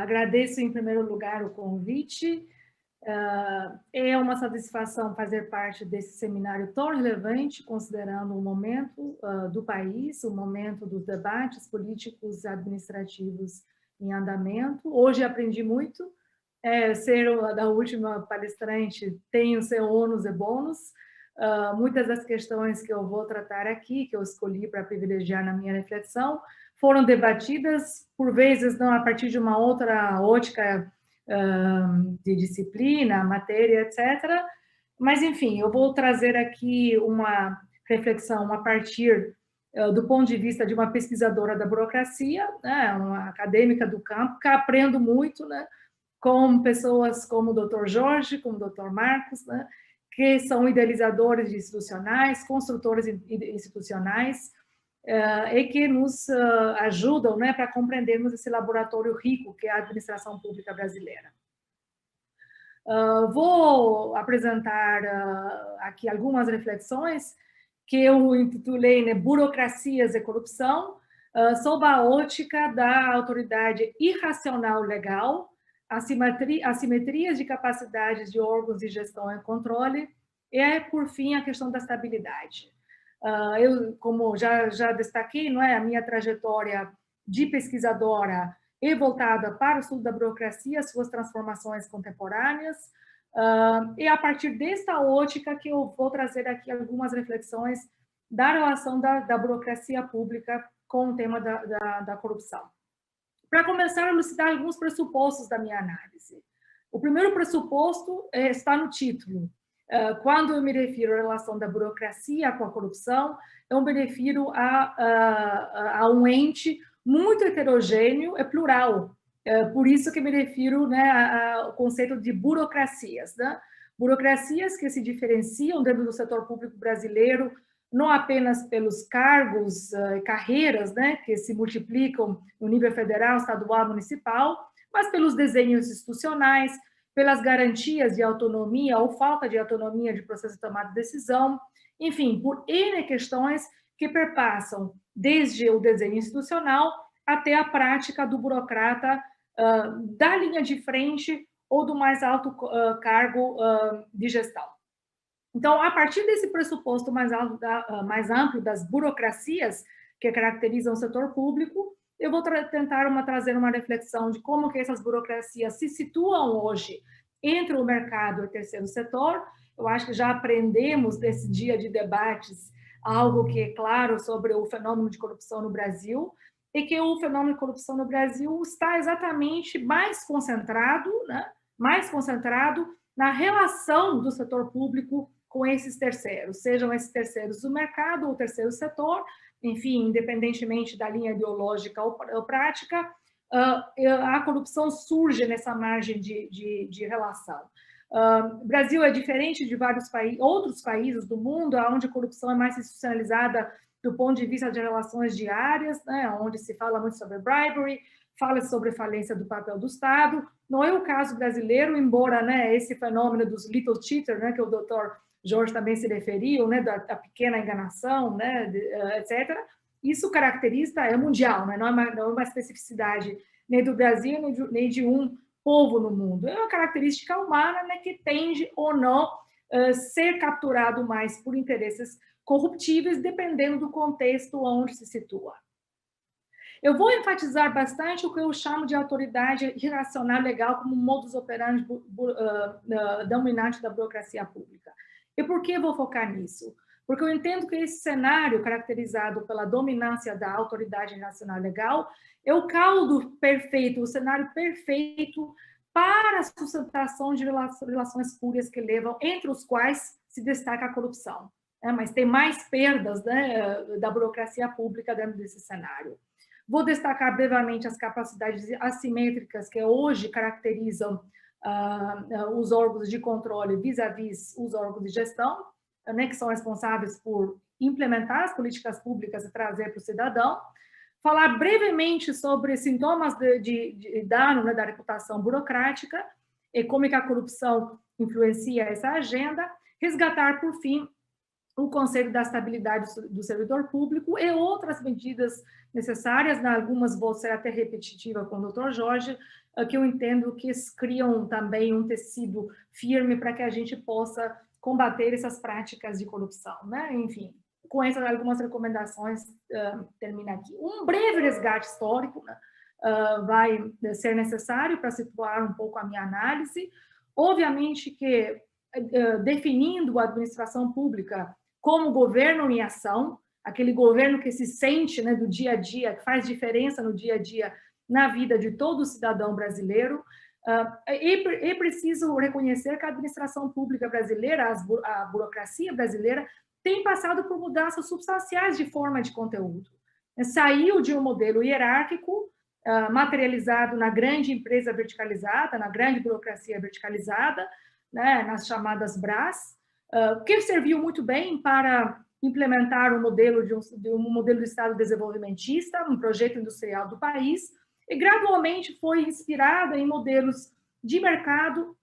Agradeço, em primeiro lugar, o convite. É uma satisfação fazer parte desse seminário tão relevante, considerando o momento do país, o momento dos debates políticos e administrativos em andamento. Hoje aprendi muito. Ser a última palestrante tem o seu ônus e bônus. Muitas das questões que eu vou tratar aqui, que eu escolhi para privilegiar na minha reflexão, foram debatidas, por vezes, não a partir de uma outra ótica de disciplina, matéria, etc. Mas, enfim, eu vou trazer aqui uma reflexão a partir do ponto de vista de uma pesquisadora da burocracia, né, uma acadêmica do campo, que aprendo muito, né, com pessoas como o Dr. Jorge, como o Dr. Marcos, né, que são idealizadores institucionais, construtores institucionais, e que nos ajudam, né, para compreendermos esse laboratório rico que é a administração pública brasileira. Vou apresentar aqui algumas reflexões que eu intitulei, né, Burocracias e Corrupção, sob a ótica da autoridade irracional legal, assimetrias de capacidades de órgãos de gestão e controle, e, por fim, a questão da estabilidade. Eu, como já destaquei, não é, a minha trajetória de pesquisadora é voltada para o estudo da burocracia, suas transformações contemporâneas, e a partir desta ótica que eu vou trazer aqui algumas reflexões da relação da burocracia pública com o tema da corrupção. Para começar a elucidar alguns pressupostos da minha análise. O primeiro pressuposto está no título. Quando eu me refiro à relação da burocracia com a corrupção, eu me refiro a um ente muito heterogêneo e plural. Por isso que me refiro, né, ao conceito de burocracias, né? Burocracias que se diferenciam dentro do setor público brasileiro, não apenas pelos cargos e carreiras, né, que se multiplicam no nível federal, estadual, municipal, mas pelos desenhos institucionais, pelas garantias de autonomia ou falta de autonomia de processo de tomada de decisão, enfim, por N questões que perpassam desde o desenho institucional até a prática do burocrata da linha de frente ou do mais alto cargo de gestão. Então, a partir desse pressuposto mais amplo das burocracias que caracterizam o setor público, eu vou tentar trazer uma reflexão de como que essas burocracias se situam hoje entre o mercado e o terceiro setor. Eu acho que já aprendemos desse dia de debates algo que é claro sobre o fenômeno de corrupção no Brasil, e que o fenômeno de corrupção no Brasil está exatamente mais concentrado, né? Mais concentrado na relação do setor público com esses terceiros, sejam esses terceiros do mercado ou terceiro setor, enfim, independentemente da linha ideológica ou prática, a corrupção surge nessa margem de relação. O Brasil é diferente de vários outros países do mundo, onde a corrupção é mais institucionalizada do ponto de vista de relações diárias, né, onde se fala muito sobre bribery, fala sobre falência do papel do Estado. Não é o caso brasileiro, embora, né, esse fenômeno dos little cheaters, né, que o doutor Jorge também se referiu, né, da pequena enganação, né, etc. Isso caracteriza, é mundial, né, não é uma especificidade nem do Brasil, nem de um povo no mundo. É uma característica humana, né, que tende ou não ser capturado mais por interesses corruptíveis, dependendo do contexto onde se situa. Eu vou enfatizar bastante o que eu chamo de autoridade irracional legal como modus operandi dominante da burocracia pública. E por que vou focar nisso? Porque eu entendo que esse cenário, caracterizado pela dominância da autoridade irracional legal, é o caldo perfeito, o cenário perfeito para a sustentação de relações espúrias que levam, entre os quais se destaca a corrupção. Mas tem mais perdas, né, da burocracia pública dentro desse cenário. Vou destacar brevemente as capacidades assimétricas que hoje caracterizam os órgãos de controle vis-à-vis os órgãos de gestão, né, que são responsáveis por implementar as políticas públicas e trazer para o cidadão. Falar brevemente sobre sintomas de dano, né, da reputação burocrática e como que a corrupção influencia essa agenda. Resgatar, por fim, o Conselho da Estabilidade do Servidor Público e outras medidas necessárias, algumas vou ser até repetitiva com o doutor Jorge, que eu entendo que criam também um tecido firme para que a gente possa combater essas práticas de corrupção, né? Enfim, com essas algumas recomendações, termina aqui. Um breve resgate histórico, né, vai ser necessário para situar um pouco a minha análise. Obviamente que, definindo a administração pública como governo em ação, aquele governo que se sente, né, do dia a dia, que faz diferença no dia a dia na vida de todo cidadão brasileiro, é preciso reconhecer que a administração pública brasileira, a burocracia brasileira, tem passado por mudanças substanciais de forma de conteúdo. Saiu de um modelo hierárquico, materializado na grande empresa verticalizada, na grande burocracia verticalizada, né, nas chamadas BRAS, que serviu muito bem para implementar um modelo de um modelo de Estado desenvolvimentista, um projeto industrial do país, e gradualmente foi inspirada em modelos de mercado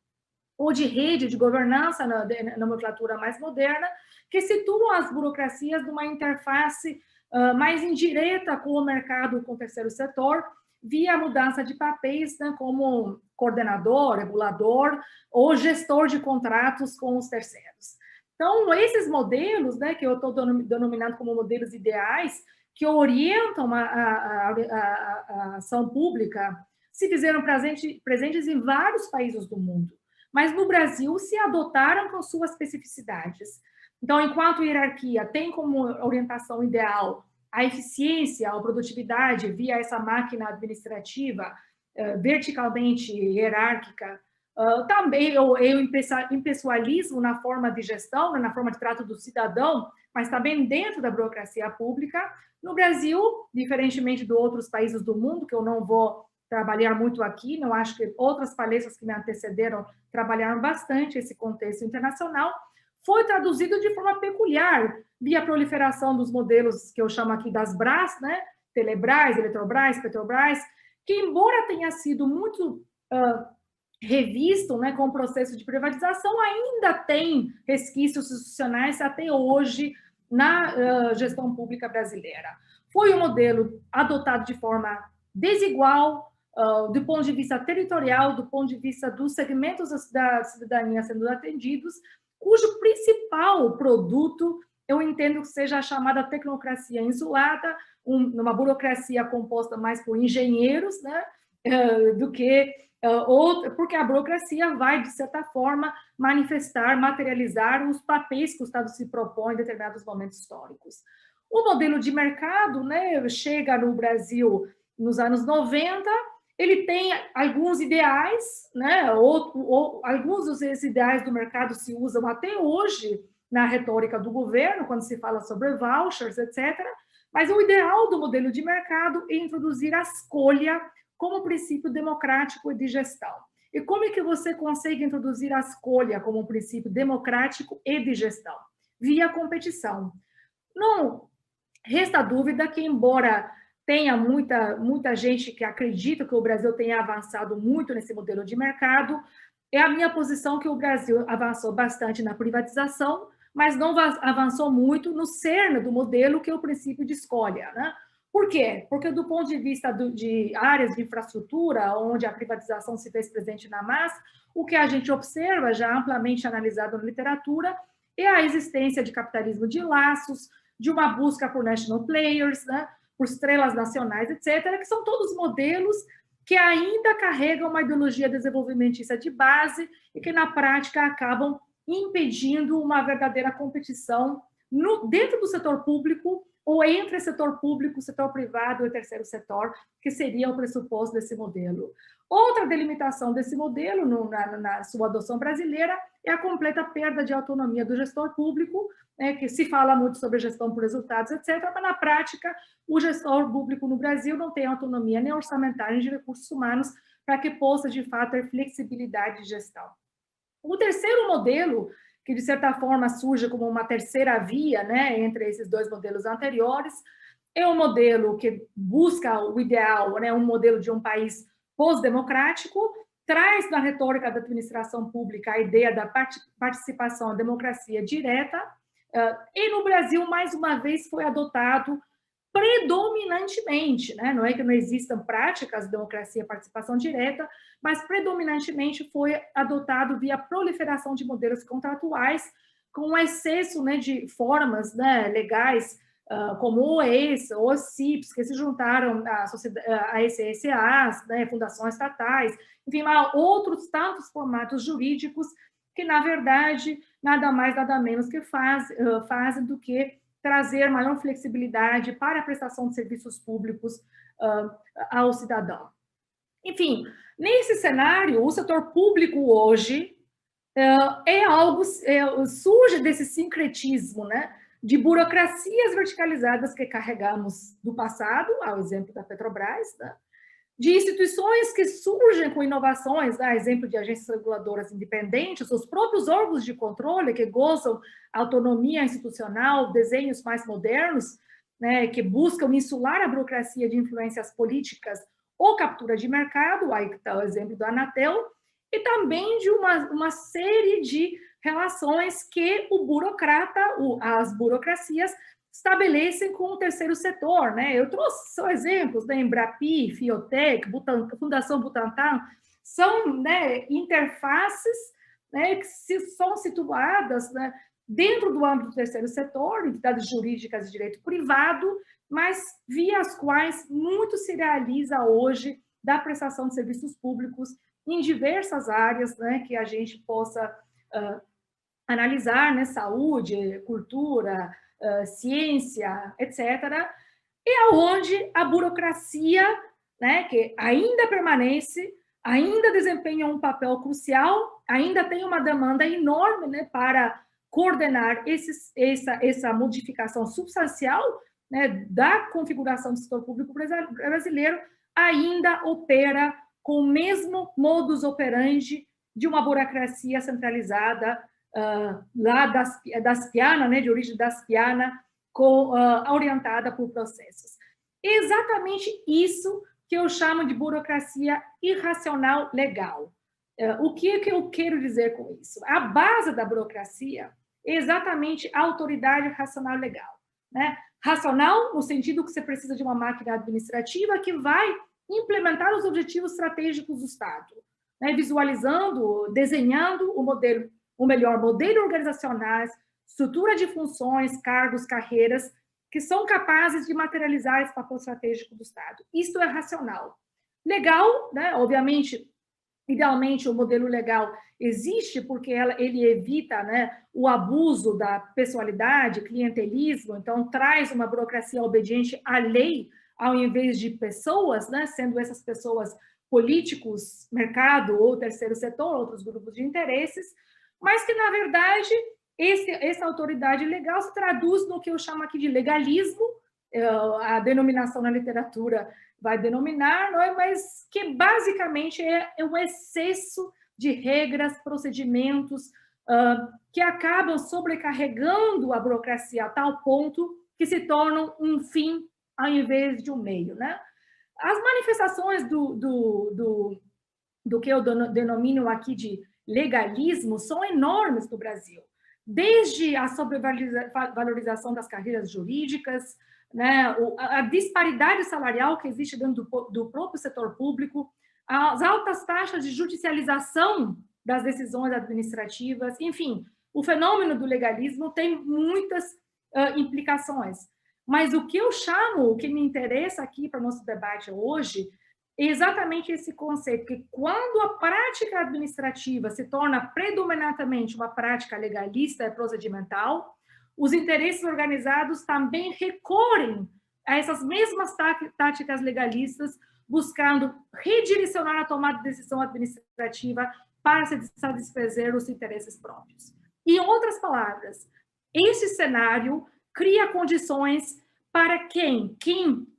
ou de rede de governança na nomenclatura mais moderna, que situam as burocracias numa interface mais indireta com o mercado, com o terceiro setor, via mudança de papéis, né, como coordenador, regulador ou gestor de contratos com os terceiros. Então, esses modelos, né, que eu estou denominando como modelos ideais, que orientam a ação pública, se fizeram presentes em vários países do mundo, mas no Brasil se adotaram com suas especificidades. Então, enquanto a hierarquia tem como orientação ideal a eficiência, a produtividade via essa máquina administrativa verticalmente hierárquica, também o impessoalismo na forma de gestão, na forma de trato do cidadão, mas também dentro da burocracia pública. No Brasil, diferentemente de outros países do mundo, que eu não vou trabalhar muito aqui, não acho que outras palestras que me antecederam trabalharam bastante esse contexto internacional, foi traduzido de forma peculiar, via proliferação dos modelos que eu chamo aqui das BRAS, né? Telebrás, Eletrobras, Petrobras, que embora tenha sido muito revisto, né, com o processo de privatização, ainda tem resquícios institucionais até hoje na gestão pública brasileira. Foi um modelo adotado de forma desigual, do ponto de vista territorial, do ponto de vista dos segmentos da cidadania sendo atendidos, cujo principal produto eu entendo que seja a chamada tecnocracia insulada, uma burocracia composta mais por engenheiros, né, do que outra, porque a burocracia vai, de certa forma, manifestar, materializar os papéis que o Estado se propõe em determinados momentos históricos. O modelo de mercado, né, chega no Brasil nos anos 90, ele tem alguns ideais, né, alguns desses ideais do mercado se usam até hoje na retórica do governo, quando se fala sobre vouchers, etc. Mas o ideal do modelo de mercado é introduzir a escolha como princípio democrático e de gestão. E como é que você consegue introduzir a escolha como um princípio democrático e de gestão? Via competição. Não resta dúvida que, embora tenha muita gente que acredita que o Brasil tenha avançado muito nesse modelo de mercado, é a minha posição que o Brasil avançou bastante na privatização, mas não avançou muito no cerne do modelo, que é o princípio de escolha, né? Por quê? Porque, do ponto de vista de áreas de infraestrutura, onde a privatização se fez presente na massa, o que a gente observa, já amplamente analisado na literatura, é a existência de capitalismo de laços, de uma busca por national players, né, por estrelas nacionais, etc., que são todos modelos que ainda carregam uma ideologia desenvolvimentista de base e que, na prática, acabam impedindo uma verdadeira competição dentro do setor público ou entre setor público, setor privado e terceiro setor, que seria o pressuposto desse modelo. Outra delimitação desse modelo, na sua adoção brasileira, é a completa perda de autonomia do gestor público, né, que se fala muito sobre gestão por resultados, etc., mas, na prática, o gestor público no Brasil não tem autonomia nem orçamentária nem de recursos humanos para que possa, de fato, ter flexibilidade de gestão. O terceiro modelo, que de certa forma surge como uma terceira via, né, entre esses dois modelos anteriores, é um modelo que busca o ideal, né, um modelo de um país pós-democrático, traz na retórica da administração pública a ideia da participação, a democracia direta, e no Brasil, mais uma vez, foi adotado predominantemente, né? Não é que não existam práticas de democracia e participação direta, mas predominantemente foi adotado via proliferação de modelos contratuais, com um excesso, né, de formas, né, legais, como o OES, os CIPs, que se juntaram a SCAs, né, fundações estatais, enfim, há outros tantos formatos jurídicos que, na verdade, nada mais, nada menos que fazem do que trazer maior flexibilidade para a prestação de serviços públicos ao cidadão. Enfim, nesse cenário, o setor público hoje surge desse sincretismo, né, de burocracias verticalizadas que carregamos do passado, ao exemplo da Petrobras, né, de instituições que surgem com inovações, a exemplo de agências reguladoras independentes, os próprios órgãos de controle que gozam autonomia institucional, desenhos mais modernos, né, que buscam insular a burocracia de influências políticas ou captura de mercado, aí está o exemplo do Anatel, e também de uma série de relações que o burocrata, as burocracias, estabelecem com o terceiro setor, né? Eu trouxe só exemplos, né? Embrapi, Fiotec, Fundação Butantan, são, né, interfaces, né, que são situadas, né, dentro do âmbito do terceiro setor, entidades jurídicas de direito privado, mas via as quais muito se realiza hoje da prestação de serviços públicos em diversas áreas, né, que a gente possa analisar, né, saúde, cultura, ciência, etc., e aonde a burocracia, né, que ainda permanece, ainda desempenham um papel crucial, ainda tem uma demanda enorme, né, para coordenar essa modificação substancial, né, da configuração do setor público brasileiro, ainda opera com o mesmo modus operandi de uma burocracia centralizada, lá das Piana, né, de origem das Piana, orientada por processos. Exatamente isso que eu chamo de burocracia irracional legal. O que eu quero dizer com isso? A base da burocracia é exatamente a autoridade racional legal, né? Racional no sentido que você precisa de uma máquina administrativa que vai implementar os objetivos estratégicos do Estado, né? Visualizando, desenhando o melhor modelo organizacional, estrutura de funções, cargos, carreiras, que são capazes de materializar esse papel estratégico do Estado. Isto é racional. Legal, né? Obviamente, idealmente, o modelo legal existe porque ele evita, né, o abuso da pessoalidade, clientelismo, então traz uma burocracia obediente à lei, ao invés de pessoas, né, sendo essas pessoas políticos, mercado ou terceiro setor, outros grupos de interesses, mas que, na verdade, essa autoridade legal se traduz no que eu chamo aqui de legalismo, a denominação na literatura vai denominar, não é? Mas que basicamente é um excesso de regras, procedimentos, que acabam sobrecarregando a burocracia a tal ponto que se tornam um fim ao invés de um meio, né? As manifestações do que eu denomino aqui de legalismo são enormes no Brasil, desde a sobrevalorização das carreiras jurídicas, né, a disparidade salarial que existe dentro do próprio setor público, as altas taxas de judicialização das decisões administrativas, enfim, o fenômeno do legalismo tem muitas implicações. Mas o que eu chamo, o que me interessa aqui para o nosso debate hoje, é exatamente esse conceito, que quando a prática administrativa se torna predominantemente uma prática legalista e procedimental, os interesses organizados também recorrem a essas mesmas táticas legalistas, buscando redirecionar a tomada de decisão administrativa para satisfazer os interesses próprios. Em outras palavras, esse cenário cria condições para quem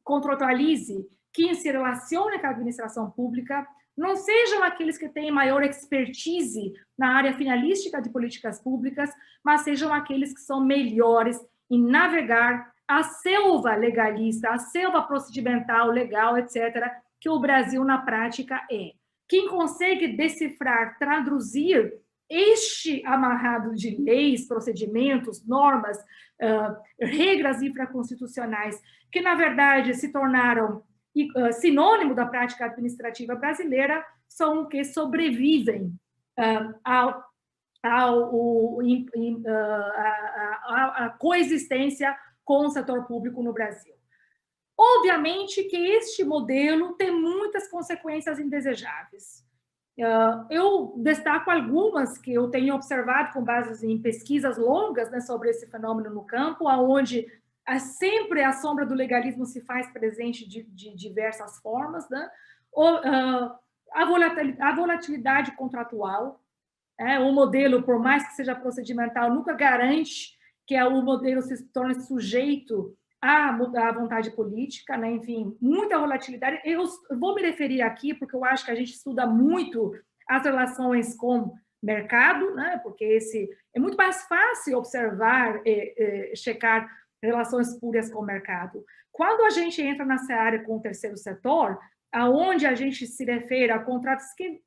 contratualize, quem se relacione com a administração pública, não sejam aqueles que têm maior expertise na área finalística de políticas públicas, mas sejam aqueles que são melhores em navegar a selva legalista, a selva procedimental, legal, etc., que o Brasil, na prática, é. Quem consegue decifrar, traduzir este amarrado de leis, procedimentos, normas, regras infraconstitucionais, que, na verdade, se tornaram sinônimo da prática administrativa brasileira, são que sobrevivem à coexistência com o setor público no Brasil. Obviamente que este modelo tem muitas consequências indesejáveis. Eu destaco algumas que eu tenho observado com base em pesquisas longas, né, sobre esse fenômeno no campo, onde sempre a sombra do legalismo se faz presente de diversas formas, né? A volatilidade contratual, o modelo, por mais que seja procedimental, nunca garante que o modelo se torne sujeito à vontade política, né? Enfim, muita volatilidade. Eu vou me referir aqui, porque eu acho que a gente estuda muito as relações com mercado, né? Porque é muito mais fácil observar e checar relações puras com o mercado. Quando a gente entra nessa área com o terceiro setor, aonde a gente se refere a contratos que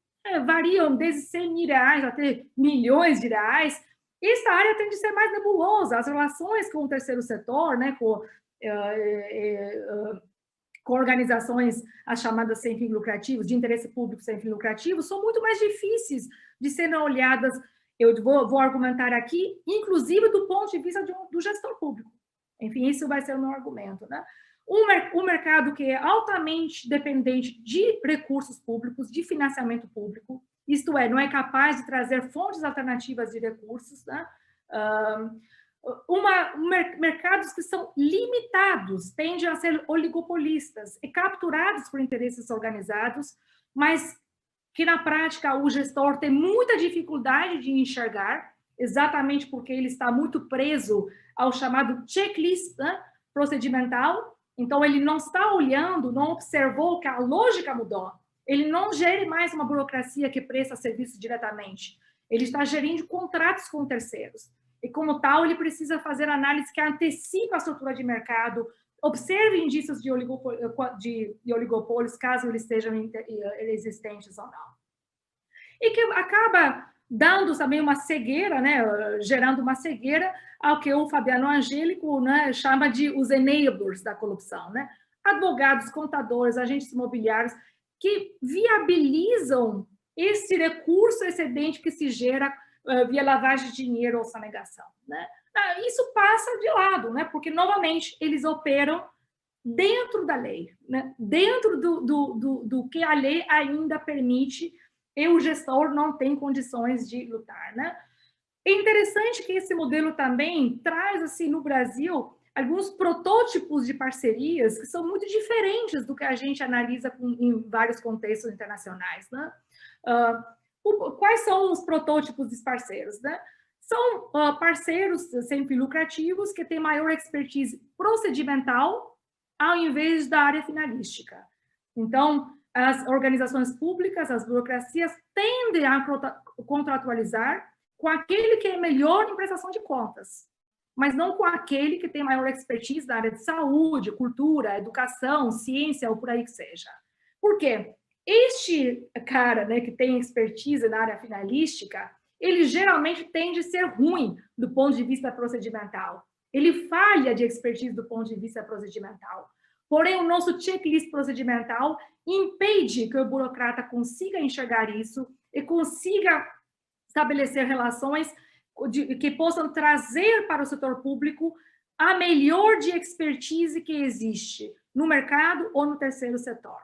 variam desde 100 mil reais até milhões de reais, essa área tende a ser mais nebulosa. As relações com o terceiro setor, né, com organizações, as chamadas sem fins lucrativos, de interesse público sem fins lucrativos, são muito mais difíceis de serem olhadas, eu vou argumentar aqui, inclusive do ponto de vista do gestor público. Enfim, isso vai ser o meu argumento, né? Um mercado que é altamente dependente de recursos públicos, de financiamento público, isto é, não é capaz de trazer fontes alternativas de recursos, né? Mercados que são limitados, tendem a ser oligopolistas e capturados por interesses organizados, mas que na prática o gestor tem muita dificuldade de enxergar, exatamente porque ele está muito preso ao chamado checklist, né, procedimental. Então, ele não está olhando, não observou que a lógica mudou. Ele não gere mais uma burocracia que presta serviço diretamente. Ele está gerindo contratos com terceiros. E, como tal, ele precisa fazer análise que antecipa a estrutura de mercado, observe indícios de oligopólios, caso eles estejam existentes ou não. E que acaba dando também uma cegueira, né, gerando uma cegueira ao que o Fabiano Angélico, né, chama de os enablers da corrupção, né? Advogados, contadores, agentes imobiliários, que viabilizam esse recurso excedente que se gera via lavagem de dinheiro ou sonegação, né? Isso passa de lado, né? Porque, novamente, eles operam dentro da lei, né? Dentro do que a lei ainda permite, e o gestor não tem condições de lutar, né? É interessante que esse modelo também traz, assim, no Brasil, alguns protótipos de parcerias que são muito diferentes do que a gente analisa em vários contextos internacionais, né? Quais são os protótipos dos parceiros, né? São parceiros sempre lucrativos que têm maior expertise procedimental ao invés da área finalística. Então, as organizações públicas, as burocracias, tendem a contratualizar com aquele que é melhor em prestação de contas, mas não com aquele que tem maior expertise na área de saúde, cultura, educação, ciência, ou por aí que seja. Por quê? Este cara, né, que tem expertise na área finalística, ele geralmente tende a ser ruim do ponto de vista procedimental. Ele falha de expertise do ponto de vista procedimental. Porém, o nosso checklist procedimental impede que o burocrata consiga enxergar isso e consiga estabelecer relações que possam trazer para o setor público a melhor de expertise que existe no mercado ou no terceiro setor.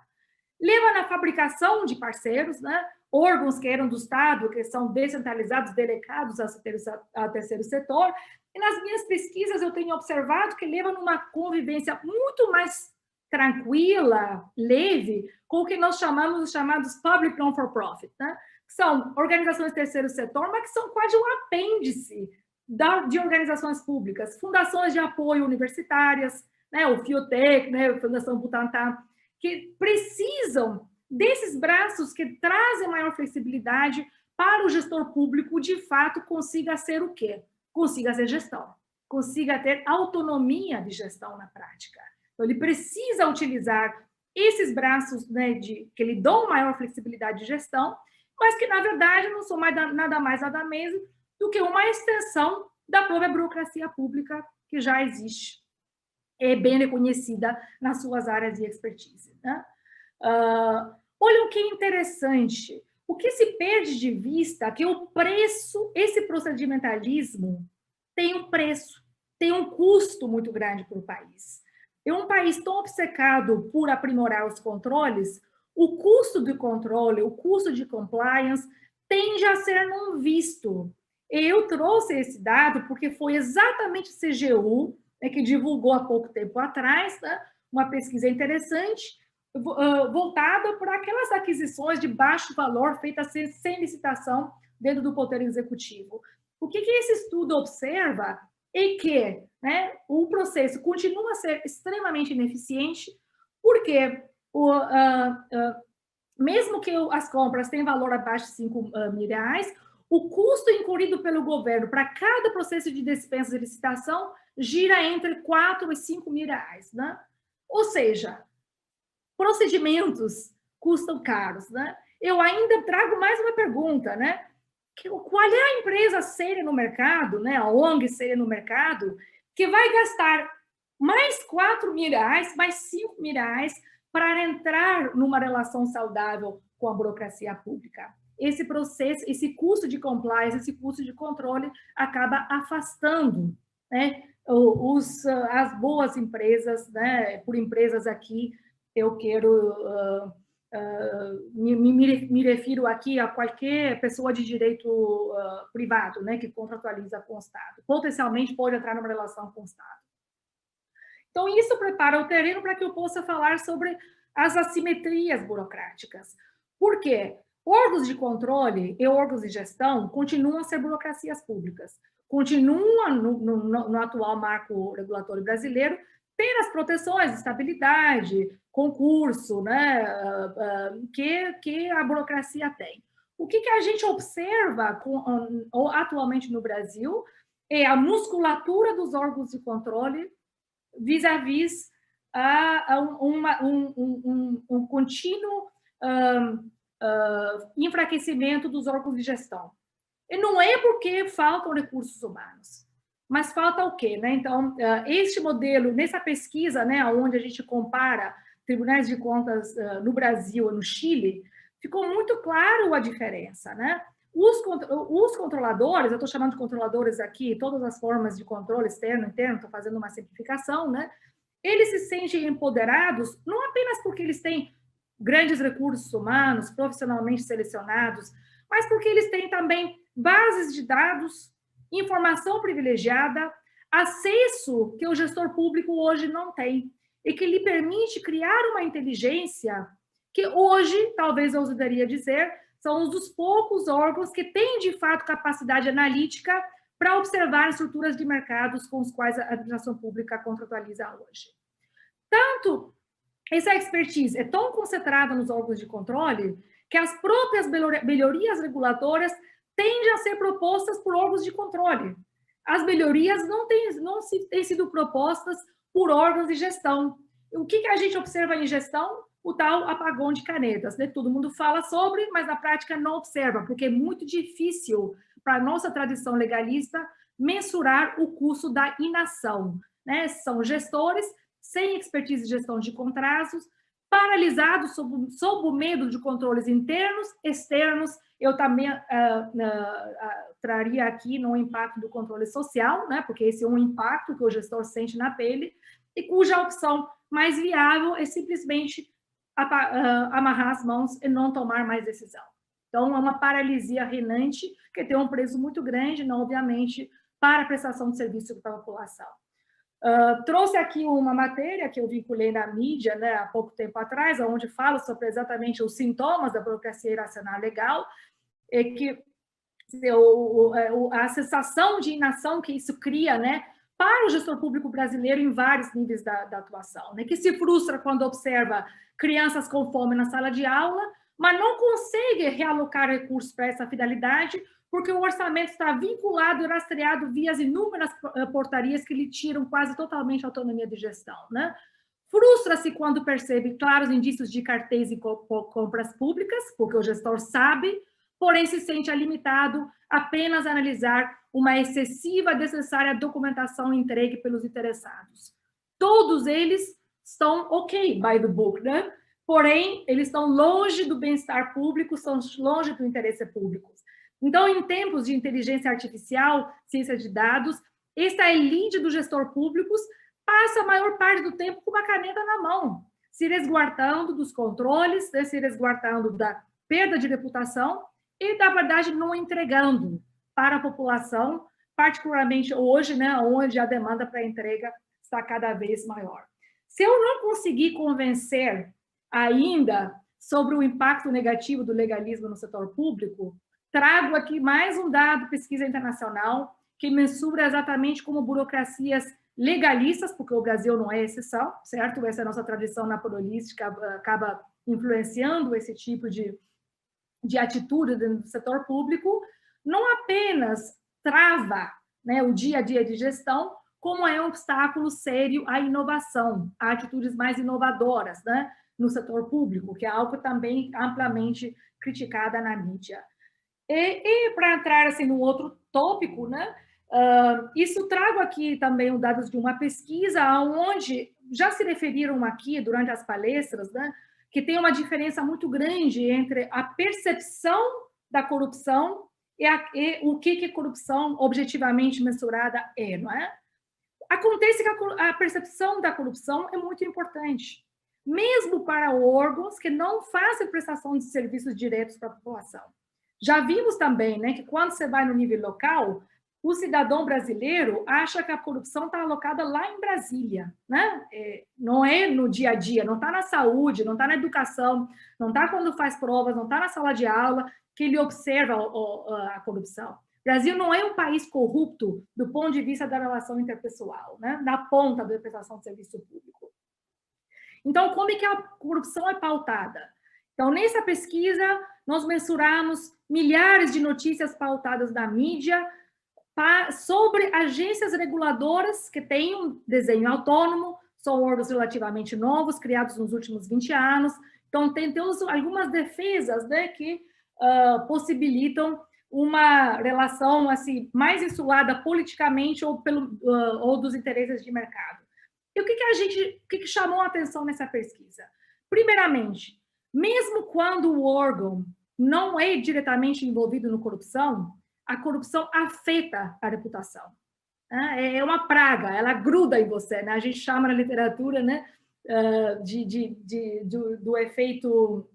Leva na fabricação de parceiros, né? Órgãos que eram do Estado, que são descentralizados, delegados ao terceiro setor. E nas minhas pesquisas eu tenho observado que leva numa convivência muito mais tranquila, leve, com o que nós chamamos os chamados public non-for-profit, né? Que são organizações do terceiro setor, mas que são quase um apêndice de organizações públicas, fundações de apoio universitárias, né? O Fiotec, né? A Fundação Butantan, que precisam desses braços que trazem maior flexibilidade para o gestor público, de fato, consiga ser o quê? Consiga ser gestor, consiga ter autonomia de gestão na prática. Então, ele precisa utilizar esses braços, né, que lhe dão maior flexibilidade de gestão, mas que, na verdade, não são nada mais, nada menos do que uma extensão da própria burocracia pública que já existe, é bem reconhecida nas suas áreas de expertise, né? Olha o que é interessante. O que se perde de vista é que o preço, esse procedimentalismo tem um preço, tem um custo muito grande para o país. Em um país tão obcecado por aprimorar os controles, o custo do controle, o custo de compliance, tende a ser não visto. Eu trouxe esse dado porque foi exatamente o CGU, né, que divulgou há pouco tempo atrás, né, uma pesquisa interessante, voltada para aquelas aquisições de baixo valor feitas sem licitação dentro do Poder Executivo. O que esse estudo observa é que, né, o processo continua a ser extremamente ineficiente, porque mesmo que as compras tenham valor abaixo de R$5.000, o custo incorrido pelo governo para cada processo de dispensa de licitação gira entre R$4.000 e R$5.000, né? Ou seja, procedimentos custam caros, né? Eu ainda trago mais uma pergunta, né? Qual é a empresa séria no mercado, né? A ONG séria no mercado, que vai gastar mais R$4.000, mais R$5.000 para entrar numa relação saudável com a burocracia pública? Esse processo, esse custo de compliance, esse custo de controle acaba afastando, né, as boas empresas, né? Por empresas aqui, eu quero me refiro aqui a qualquer pessoa de direito privado, né, que contratualiza com o Estado. Potencialmente pode entrar numa relação com o Estado. Então, isso prepara o terreno para que eu possa falar sobre as assimetrias burocráticas. Por quê? Órgãos de controle e órgãos de gestão continuam a ser burocracias públicas, continuam no atual marco regulatório brasileiro, tendo as proteções, estabilidade, concurso, né, que a burocracia tem. O que a gente observa atualmente no Brasil é a musculatura dos órgãos de controle vis-à-vis um contínuo enfraquecimento dos órgãos de gestão. E não é porque faltam recursos humanos, mas falta o quê? Né? Então, este modelo, nessa pesquisa, né, onde a gente compara tribunais de contas no Brasil e no Chile, ficou muito claro a diferença. Né? Os controladores, eu estou chamando de controladores aqui, todas as formas de controle externo, interno, estou fazendo uma simplificação, né? Eles se sentem empoderados não apenas porque eles têm grandes recursos humanos, profissionalmente selecionados, mas porque eles têm também bases de dados, informação privilegiada, acesso que o gestor público hoje não tem, e que lhe permite criar uma inteligência que hoje, talvez eu ousaria dizer, são um dos poucos órgãos que têm, de fato, capacidade analítica para observar estruturas de mercados com os quais a administração pública contratualiza hoje. Tanto essa expertise é tão concentrada nos órgãos de controle que as próprias melhorias regulatórias tendem a ser propostas por órgãos de controle. As melhorias não têm sido propostas por órgãos de gestão. O que a gente observa em gestão? O tal apagão de canetas. Né? Todo mundo fala sobre, mas na prática não observa, porque é muito difícil para a nossa tradição legalista mensurar o custo da inação. Né? São gestores sem expertise de gestão de contratos, paralisados sob o medo de controles internos, externos. Eu também traria aqui no impacto do controle social, né? Porque esse é um impacto que o gestor sente na pele, e cuja opção mais viável é simplesmente amarrar as mãos e não tomar mais decisão. Então, é uma paralisia reinante que tem um preço muito grande, não, obviamente, para a prestação de serviço para a população. Trouxe aqui uma matéria que eu vinculei na mídia, né, há pouco tempo atrás, onde falo sobre exatamente os sintomas da burocracia irracional legal, e que a sensação de inação que isso cria, né, para o gestor público brasileiro em vários níveis da atuação, né, que se frustra quando observa crianças com fome na sala de aula, mas não consegue realocar recursos para essa finalidade, porque o orçamento está vinculado e rastreado via as inúmeras portarias que lhe tiram quase totalmente a autonomia de gestão. Né? Frustra-se quando percebe claros indícios de cartéis e compras públicas, porque o gestor sabe, porém se sente limitado apenas a analisar uma excessiva desnecessária documentação entregue pelos interessados. Todos eles estão ok, by the book, né? Porém, eles estão longe do bem-estar público, estão longe do interesse público. Então, em tempos de inteligência artificial, ciência de dados, esta elite do gestor público passa a maior parte do tempo com uma caneta na mão, se resguardando dos controles, né, se resguardando da perda de reputação e, na verdade, não entregando para a população, particularmente hoje, né, onde a demanda para entrega está cada vez maior. Se eu não conseguir convencer ainda sobre o impacto negativo do legalismo no setor público, trago aqui mais um dado, pesquisa internacional, que mensura exatamente como burocracias legalistas, porque o Brasil não é exceção, certo? Essa é a nossa tradição napoleonística, acaba influenciando esse tipo de atitude dentro do setor público, não apenas trava, né, o dia a dia de gestão, como é um obstáculo sério à inovação, a atitudes mais inovadoras, né, no setor público, que é algo também amplamente criticada na mídia. E para entrar assim num outro tópico, né? Isso trago aqui também os dados de uma pesquisa onde já se referiram aqui durante as palestras, né? Que tem uma diferença muito grande entre a percepção da corrupção e o que corrupção objetivamente mensurada é, não é? Acontece que a percepção da corrupção é muito importante, mesmo para órgãos que não fazem prestação de serviços diretos para a população. Já vimos também, né, que quando você vai no nível local, o cidadão brasileiro acha que a corrupção está alocada lá em Brasília, né? Não é no dia a dia, não está na saúde, não está na educação, não está quando faz provas, não está na sala de aula que ele observa a corrupção. O Brasil não é um país corrupto do ponto de vista da relação interpessoal, né? Na ponta da prestação de serviço público. Então, como é que a corrupção é pautada? Então, nessa pesquisa, nós mensuramos milhares de notícias pautadas na mídia sobre agências reguladoras que têm um desenho autônomo, são órgãos relativamente novos, criados nos últimos 20 anos. Então, temos algumas defesas, né, que possibilitam uma relação assim, mais insulada politicamente ou dos interesses de mercado. E o que chamou a atenção nessa pesquisa? Primeiramente, mesmo quando o órgão não é diretamente envolvido na corrupção, a corrupção afeta a reputação. É uma praga, ela gruda em você, né? A gente chama na literatura, né, do efeito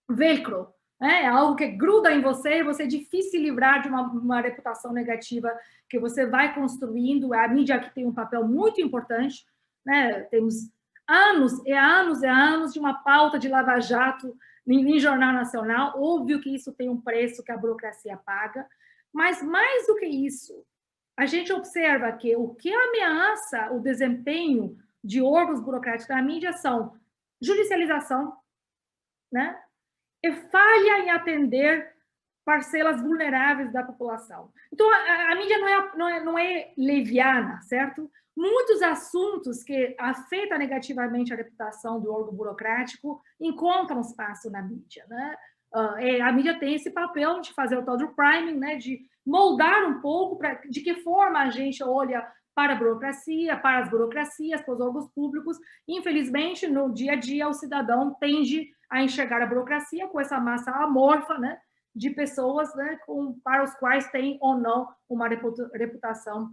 velcro. É algo que gruda em você, é difícil se livrar de uma reputação negativa que você vai construindo. A mídia aqui tem um papel muito importante, né? Temos anos e anos e anos de uma pauta de lava-jato em jornal nacional. Óbvio que isso tem um preço que a burocracia paga, mas mais do que isso, a gente observa que o que ameaça o desempenho de órgãos burocráticos na mídia são judicialização, né? E falha em atender parcelas vulneráveis da população. Então, a mídia não é leviana, certo? Muitos assuntos que afetam negativamente a reputação do órgão burocrático encontram espaço na mídia, né? A mídia tem esse papel de fazer o tal do priming, né? De moldar um pouco de que forma a gente olha para a burocracia, para as burocracias, para os órgãos públicos. Infelizmente, no dia a dia, o cidadão tende a enxergar a burocracia com essa massa amorfa, né, de pessoas, né, para os quais tem ou não uma reputação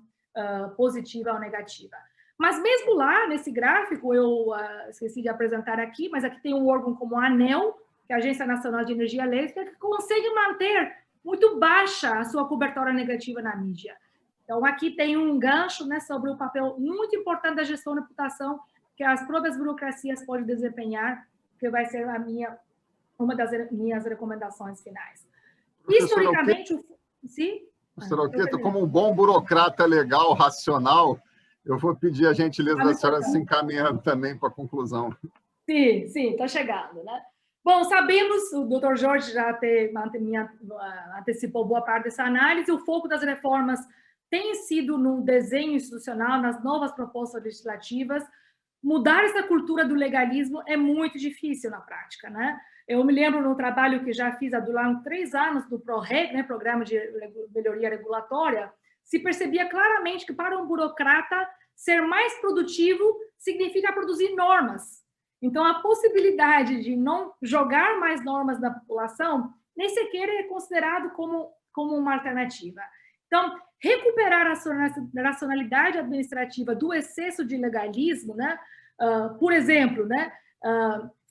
positiva ou negativa. Mas mesmo lá, nesse gráfico, eu esqueci de apresentar aqui, mas aqui tem um órgão como a ANEEL, que é a Agência Nacional de Energia Elétrica, que consegue manter muito baixa a sua cobertura negativa na mídia. Então, aqui tem um gancho, né, sobre o papel muito importante da gestão da reputação que as próprias burocracias podem desempenhar, que vai ser uma das minhas recomendações finais. Historicamente, sim? Professora Alqueta, como um bom burocrata legal, racional, eu vou pedir a gentileza da senhora se encaminhando também para a conclusão. Sim, está chegando, né? Bom, sabemos, o doutor Jorge já antecipou boa parte dessa análise, o foco das reformas tem sido no desenho institucional, nas novas propostas legislativas. Mudar essa cultura do legalismo é muito difícil na prática, né? Eu me lembro no trabalho que já fiz há 3 anos do PROREG, né, Programa de Melhoria Regulatória, se percebia claramente que para um burocrata ser mais produtivo significa produzir normas. Então, a possibilidade de não jogar mais normas na população nem sequer é considerado como uma alternativa. Então, recuperar a racionalidade administrativa do excesso de legalismo, né? Por exemplo, né?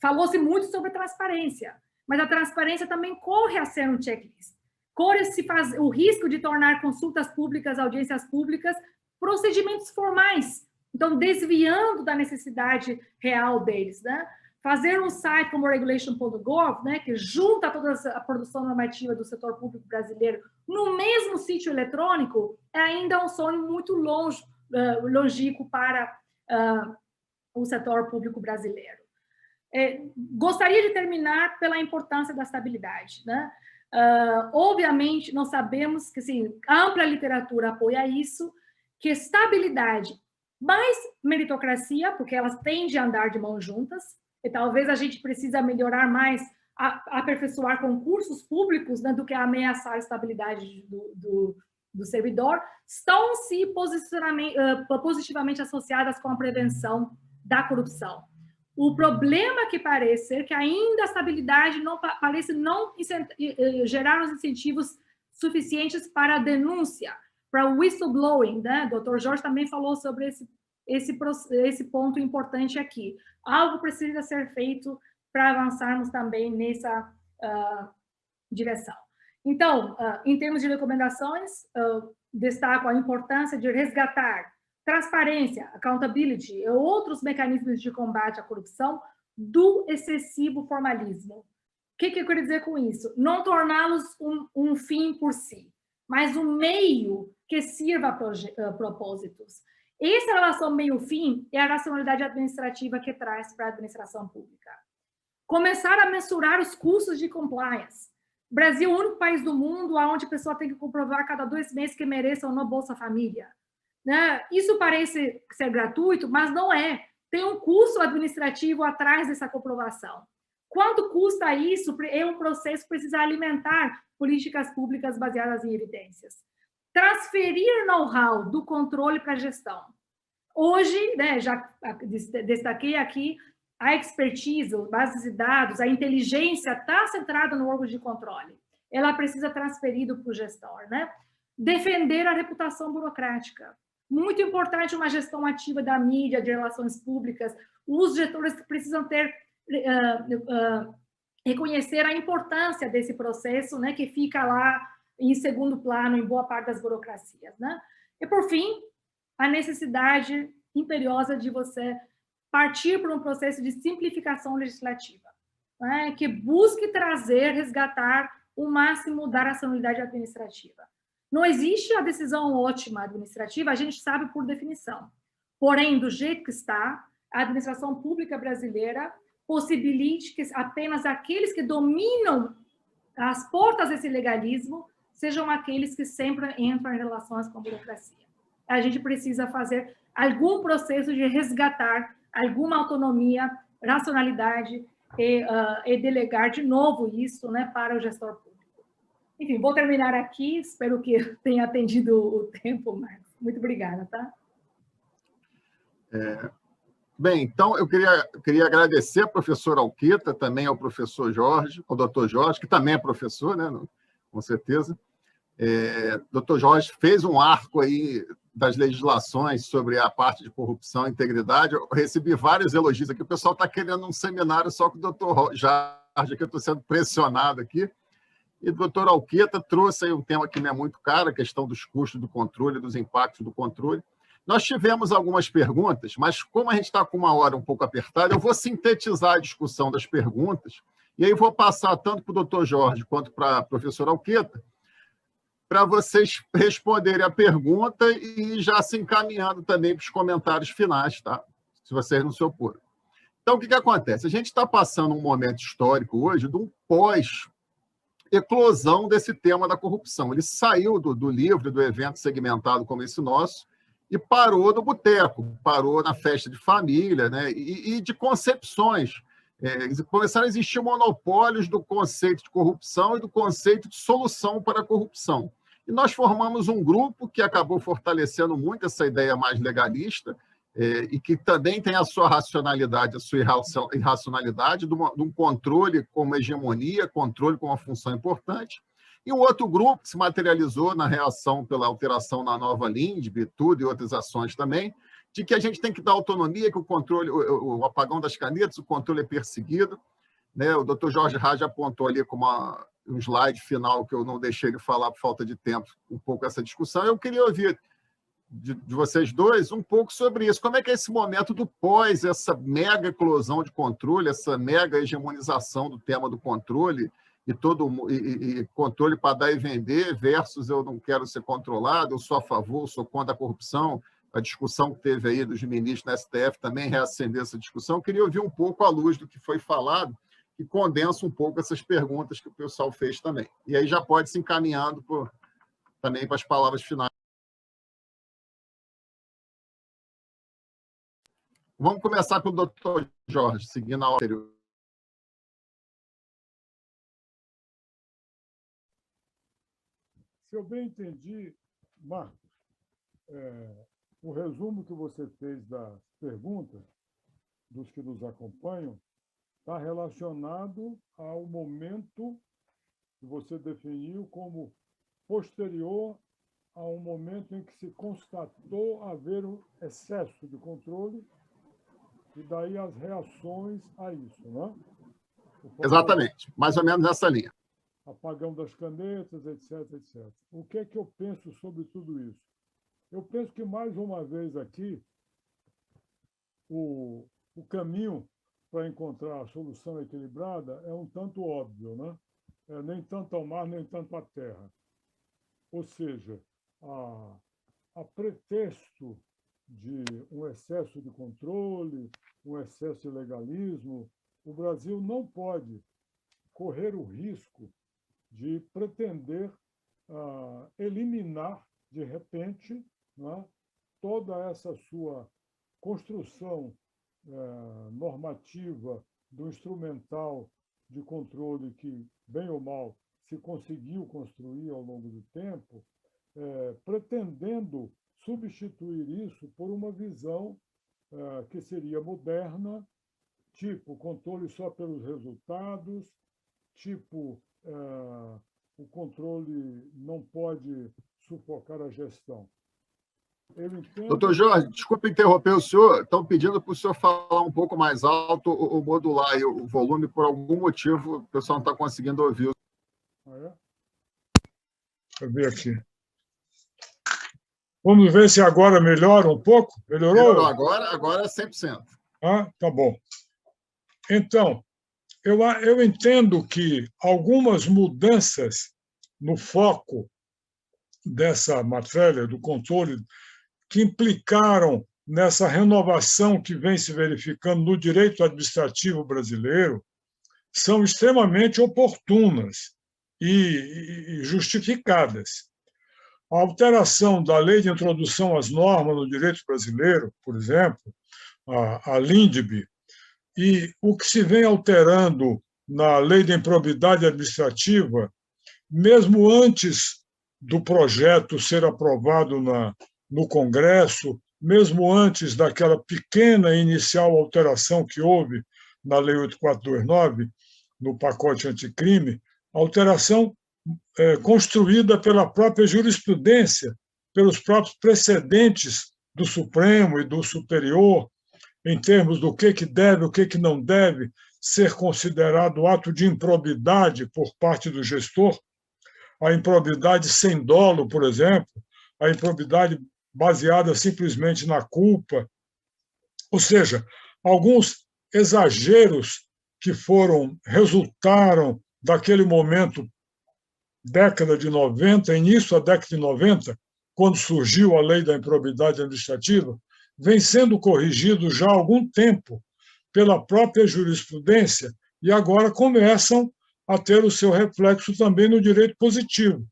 Falou-se muito sobre transparência, mas a transparência também corre a ser um checklist. Corre-se o risco de tornar consultas públicas, audiências públicas, procedimentos formais. Então, desviando da necessidade real deles, né? Fazer um site como regulation.gov, né, que junta toda a produção normativa do setor público brasileiro no mesmo sítio eletrônico, é ainda um sonho muito longínquo para o setor público brasileiro. Gostaria de terminar pela importância da estabilidade, né? Obviamente, nós sabemos que assim, a ampla literatura apoia isso, que estabilidade mais meritocracia, porque elas tendem a andar de mãos juntas, e talvez a gente precisa melhorar mais, aperfeiçoar concursos públicos, né, do que ameaçar a estabilidade do servidor, estão se positivamente associadas com a prevenção da corrupção. O problema que parece ser que ainda a estabilidade parece não gerar os incentivos suficientes para a denúncia, para o whistleblowing, né? O Dr. Jorge também falou sobre esse ponto importante aqui. Algo precisa ser feito para avançarmos também nessa direção. Então, em termos de recomendações, destaco a importância de resgatar transparência, accountability e outros mecanismos de combate à corrupção do excessivo formalismo. O que eu quero dizer com isso? Não torná-los um fim por si, mas um meio que sirva a propósitos. Essa relação meio-fim é a racionalidade administrativa que traz para a administração pública. Começar a mensurar os custos de compliance. O Brasil é o único país do mundo onde a pessoa tem que comprovar cada 2 meses que mereça ou não Bolsa Família. Né? Isso parece ser gratuito, mas não é. Tem um custo administrativo atrás dessa comprovação. Quanto custa isso? É um processo que precisa alimentar políticas públicas baseadas em evidências. Transferir know-how do controle para a gestão. Hoje, né, já destaquei aqui, a expertise, bases de dados, a inteligência está centrada no órgão de controle. Ela precisa transferir para o gestor. Né? Defender a reputação burocrática. Muito importante uma gestão ativa da mídia, de relações públicas. Os gestores precisam ter, reconhecer a importância desse processo, né, que fica lá em segundo plano em boa parte das burocracias. Né? E, por fim, a necessidade imperiosa de você partir para um processo de simplificação legislativa, né, que busque trazer, resgatar o máximo da racionalidade administrativa. Não existe a decisão ótima administrativa, a gente sabe por definição. Porém, do jeito que está, a administração pública brasileira possibilite que apenas aqueles que dominam as portas desse legalismo sejam aqueles que sempre entram em relações com a burocracia. A gente precisa fazer algum processo de resgatar alguma autonomia, racionalidade e delegar de novo isso, né, para o gestor público. Enfim, vou terminar aqui, espero que tenha atendido o tempo, Marcos. Muito obrigada, tá? Bem, então eu queria agradecer ao professor Alqueta, também ao professor Jorge, ao doutor Jorge, que também é professor, né, com certeza. Doutor Jorge fez um arco aí das legislações sobre a parte de corrupção e integridade. Eu recebi vários elogios aqui. O pessoal está querendo um seminário só com o doutor Jorge, que eu estou sendo pressionado aqui. E o doutor Alqueta trouxe aí um tema que me é muito caro, a questão dos custos do controle, dos impactos do controle. Nós tivemos algumas perguntas, mas como a gente está com uma hora um pouco apertada, eu vou sintetizar a discussão das perguntas, e aí vou passar tanto para o doutor Jorge quanto para a professora Alqueta, para vocês responderem a pergunta e já se encaminhando também para os comentários finais, tá? Se vocês não se oporem. Então, o que acontece? A gente está passando um momento histórico hoje de um pós-eclosão desse tema da corrupção. Ele saiu do livro, do evento segmentado como esse nosso, e parou no boteco, parou na festa de família, né? E de concepções. Começaram a existir monopólios do conceito de corrupção e do conceito de solução para a corrupção. E nós formamos um grupo que acabou fortalecendo muito essa ideia mais legalista e que também tem a sua racionalidade, a sua irracionalidade, de um controle como hegemonia, controle como uma função importante. E um outro grupo que se materializou na reação pela alteração na nova LINDB, tudo e outras ações também, de que a gente tem que dar autonomia, que o controle, o apagão das canetas, o controle é perseguido. Né? O doutor Jorge Raj apontou ali como um slide final, que eu não deixei ele falar por falta de tempo, um pouco essa discussão. Eu queria ouvir de vocês dois um pouco sobre isso. Como é que é esse momento do pós, essa mega eclosão de controle, essa mega hegemonização do tema do controle, e controle para dar e vender, versus eu não quero ser controlado, eu sou a favor, sou contra a corrupção. A discussão que teve aí dos ministros na STF também reacendeu essa discussão. Eu queria ouvir um pouco à luz do que foi falado e condensa um pouco essas perguntas que o pessoal fez também. E aí já pode se encaminhando também para as palavras finais. Vamos começar com o doutor Jorge, seguindo a ordem anterior. Se eu bem entendi, Marcos, o resumo que você fez das perguntas dos que nos acompanham está relacionado ao momento que você definiu como posterior a um momento em que se constatou haver um excesso de controle e daí as reações a isso, né? Exatamente, mais ou menos nessa linha. apagão das canetas, etc, etc. O que é que eu penso sobre tudo isso? Eu penso que, mais uma vez aqui, o caminho para encontrar a solução equilibrada é um tanto óbvio, né? Nem tanto ao mar, nem tanto à terra. Ou seja, a pretexto de um excesso de controle, um excesso de legalismo, o Brasil não pode correr o risco de pretender eliminar, de repente, né, toda essa sua construção normativa do instrumental de controle que, bem ou mal, se conseguiu construir ao longo do tempo, pretendendo substituir isso por uma visão que seria moderna, tipo controle só pelos resultados, tipo o controle não pode sufocar a gestão. Eu entendo... Doutor Jorge, desculpe interromper o senhor, estão pedindo para o senhor falar um pouco mais alto ou modular aí o volume, por algum motivo o pessoal não está conseguindo ouvir. É? Deixa eu ver aqui. Vamos ver se agora melhora um pouco. Melhorou? Agora é 100%. Tá bom. Então, eu entendo que algumas mudanças no foco dessa matéria, do controle, que implicaram nessa renovação que vem se verificando no direito administrativo brasileiro, são extremamente oportunas e justificadas. A alteração da Lei de Introdução às Normas no Direito Brasileiro, por exemplo, a LINDB, e o que se vem alterando na Lei de Improbidade Administrativa, mesmo antes do projeto ser aprovado no Congresso, mesmo antes daquela pequena inicial alteração que houve na Lei 8429, no pacote anticrime, alteração construída pela própria jurisprudência, pelos próprios precedentes do Supremo e do Superior, em termos do que deve, o que não deve ser considerado ato de improbidade por parte do gestor, a improbidade sem dolo, por exemplo, a improbidade baseada simplesmente na culpa, ou seja, alguns exageros que resultaram daquele momento, década de 90, início da década de 90, quando surgiu a lei da improbidade administrativa, vem sendo corrigido já há algum tempo pela própria jurisprudência e agora começam a ter o seu reflexo também no direito positivo,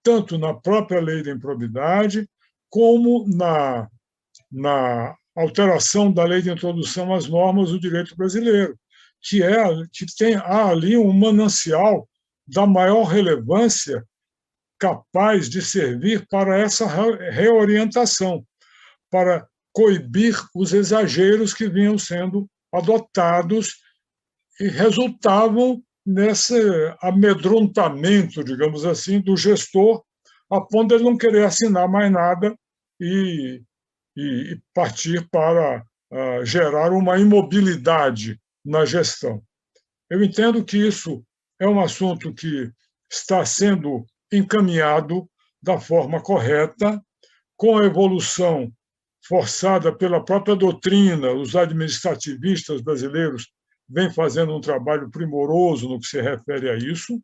tanto na própria lei da improbidade, como na alteração da lei de introdução às normas do direito brasileiro, que há ali um manancial da maior relevância capaz de servir para essa reorientação, para coibir os exageros que vinham sendo adotados e resultavam nesse amedrontamento, digamos assim, do gestor, a ponto de ele não querer assinar mais nada e partir para gerar uma imobilidade na gestão. Eu entendo que isso é um assunto que está sendo encaminhado da forma correta, com a evolução forçada pela própria doutrina. Os administrativistas brasileiros vêm fazendo um trabalho primoroso no que se refere a isso,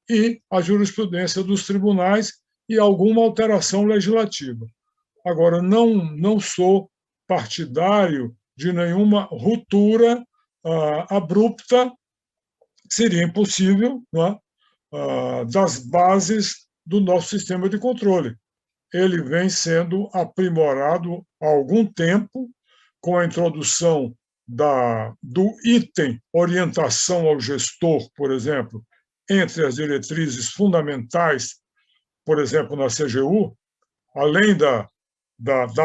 e a jurisprudência dos tribunais e alguma alteração legislativa. Agora, não sou partidário de nenhuma ruptura abrupta, seria impossível, não é? Das bases do nosso sistema de controle. Ele vem sendo aprimorado há algum tempo, com a introdução do item orientação ao gestor, por exemplo, entre as diretrizes fundamentais, por exemplo, na CGU, além da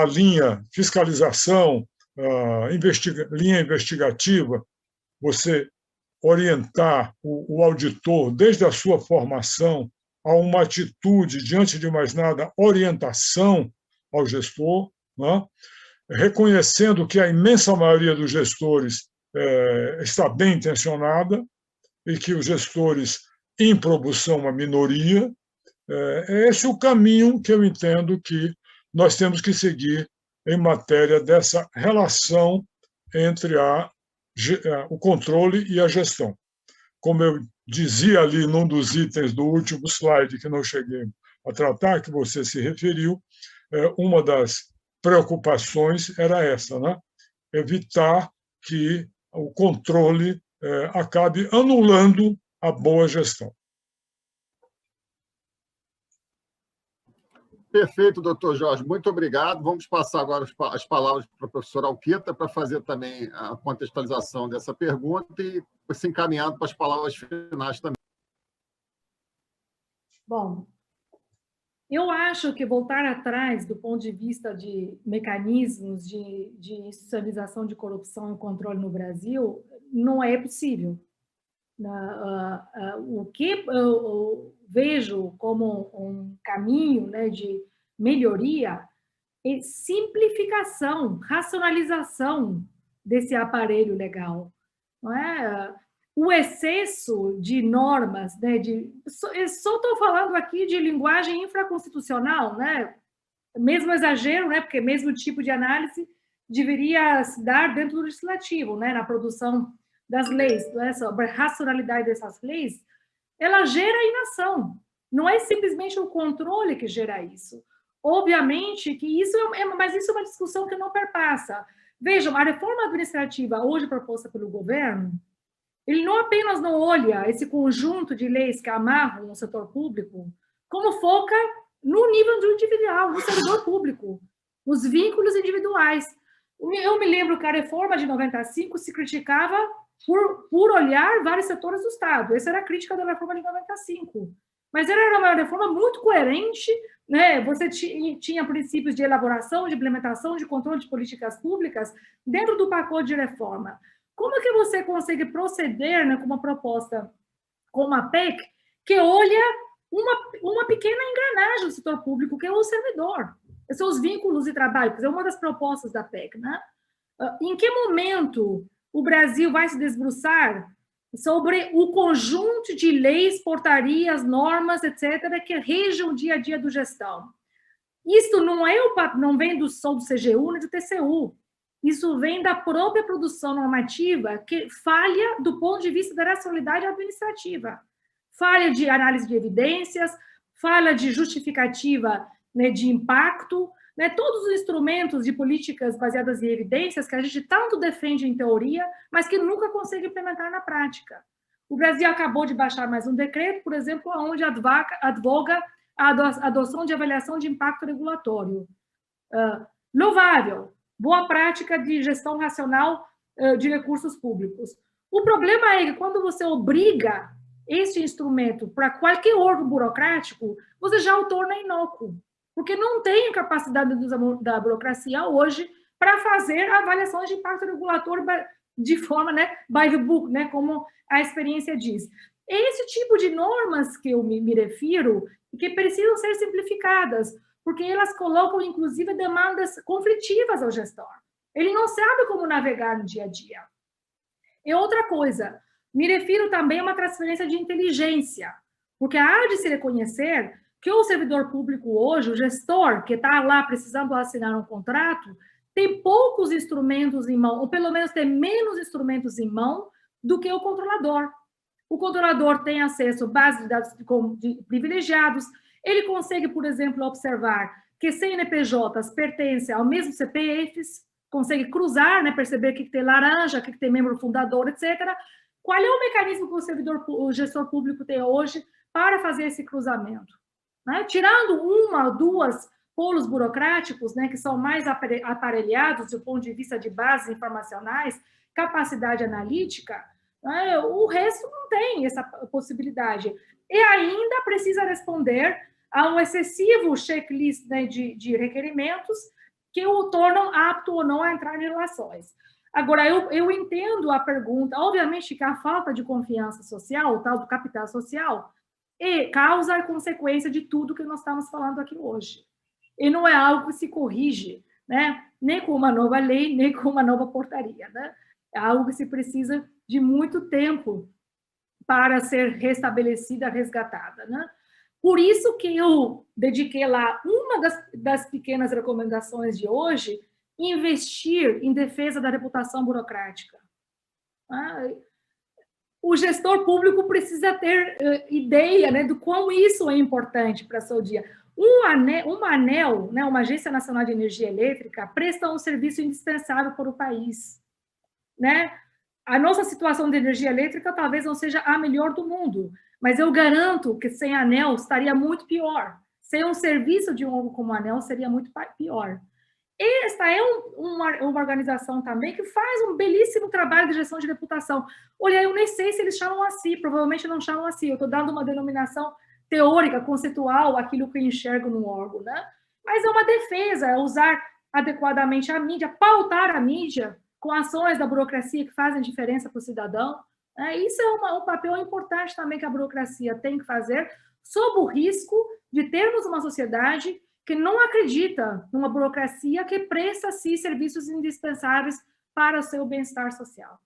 linha fiscalização, linha investigativa, você orientar o auditor, desde a sua formação, a uma atitude, diante de mais nada, orientação ao gestor, né? Reconhecendo que a imensa maioria dos gestores está bem intencionada e que os gestores improdução uma minoria. É esse o caminho que eu entendo que nós temos que seguir em matéria dessa relação entre o controle e a gestão. Como eu dizia ali num dos itens do último slide que não cheguei a tratar, que você se referiu, uma das preocupações era essa, né? Evitar que o controle acabe anulando a boa gestão. Perfeito, doutor Jorge. Muito obrigado. Vamos passar agora as palavras para o professor Alquita para fazer também a contextualização dessa pergunta e se encaminhando para as palavras finais também. Bom, eu acho que voltar atrás do ponto de vista de mecanismos de institucionalização de corrupção e controle no Brasil não é possível. O que eu vejo como um caminho, né, de melhoria é simplificação, racionalização desse aparelho legal. Não é? O excesso de normas, né, só estou falando aqui de linguagem infraconstitucional, né, mesmo exagero, né, porque mesmo tipo de análise deveria se dar dentro do legislativo, né, na produção das leis, sobre a racionalidade dessas leis, ela gera inação. Não é simplesmente o controle que gera isso. Obviamente que isso mas isso é uma discussão que não perpassa. Vejam, a reforma administrativa hoje proposta pelo governo, ele não apenas não olha esse conjunto de leis que amarram o setor público, como foca no nível do individual, no servidor público, nos vínculos individuais. Eu me lembro que a reforma de 95 se criticava por olhar vários setores do Estado. Essa era a crítica da reforma de 95. Mas era uma reforma muito coerente, né? Você tinha princípios de elaboração, de implementação, de controle de políticas públicas dentro do pacote de reforma. Como é que você consegue proceder, né, com uma proposta como a PEC, que olha uma pequena engrenagem do setor público, que é o servidor, são os vínculos de trabalho, que é uma das propostas da PEC, né? Em que momento o Brasil vai se debruçar sobre o conjunto de leis, portarias, normas, etc., que regem o dia a dia do gestão? Isso não vem só do CGU nem do TCU. Isso vem da própria produção normativa, que falha do ponto de vista da racionalidade administrativa. Falha de análise de evidências, falha de justificativa, né, de impacto, né, todos os instrumentos de políticas baseadas em evidências que a gente tanto defende em teoria, mas que nunca consegue implementar na prática. O Brasil acabou de baixar mais um decreto, por exemplo, onde advoga a adoção de avaliação de impacto regulatório. Louvável, boa prática de gestão racional de recursos públicos. O problema é que quando você obriga esse instrumento para qualquer órgão burocrático, você já o torna inócuo, porque não tem capacidade da burocracia hoje para fazer avaliações de impacto regulatório de forma, né, by the book, né, como a experiência diz. É esse tipo de normas que eu me refiro, que precisam ser simplificadas, porque elas colocam, inclusive, demandas conflitivas ao gestor. Ele não sabe como navegar no dia a dia. E outra coisa, me refiro também a uma transferência de inteligência, porque há de se reconhecer que o servidor público hoje, o gestor que está lá precisando assinar um contrato, tem poucos instrumentos em mão, ou pelo menos tem menos instrumentos em mão do que o controlador. O controlador tem acesso a bases de dados privilegiados, ele consegue, por exemplo, observar que CNPJs pertencem ao mesmo CPFs, consegue cruzar, né, perceber o que tem laranja, o que tem membro fundador, etc. Qual é o mecanismo que o gestor público tem hoje para fazer esse cruzamento? Né? Tirando uma ou duas polos burocráticos, né, que são mais aparelhados do ponto de vista de bases informacionais, capacidade analítica, né, o resto não tem essa possibilidade. E ainda precisa responder a um excessivo checklist, né, de requerimentos que o tornam apto ou não a entrar em relações. Agora, eu entendo a pergunta, obviamente que a falta de confiança social, o tal do capital social, causa a consequência de tudo que nós estamos falando aqui hoje. E não é algo que se corrige, né, nem com uma nova lei, nem com uma nova portaria, né? É algo que se precisa de muito tempo para ser restabelecida, resgatada, né? Por isso que eu dediquei lá uma das pequenas recomendações de hoje, investir em defesa da reputação burocrática. O gestor público precisa ter ideia, né, do quão isso é importante para o seu dia. Uma ANEEL, né, uma Agência Nacional de Energia Elétrica, presta um serviço indispensável para o país, né? A nossa situação de energia elétrica talvez não seja a melhor do mundo, mas eu garanto que sem a ANEEL estaria muito pior. Sem um serviço de um órgão como a ANEEL seria muito pior. Esta é uma organização também que faz um belíssimo trabalho de gestão de reputação. Olha, eu nem sei se eles chamam assim, provavelmente não chamam assim, eu estou dando uma denominação teórica, conceitual, aquilo que eu enxergo no órgão, né? Mas é uma defesa, é usar adequadamente a mídia, pautar a mídia com ações da burocracia que fazem diferença para o cidadão. Isso é um papel importante também que a burocracia tem que fazer, sob o risco de termos uma sociedade que não acredita numa burocracia que presta a si serviços indispensáveis para o seu bem-estar social.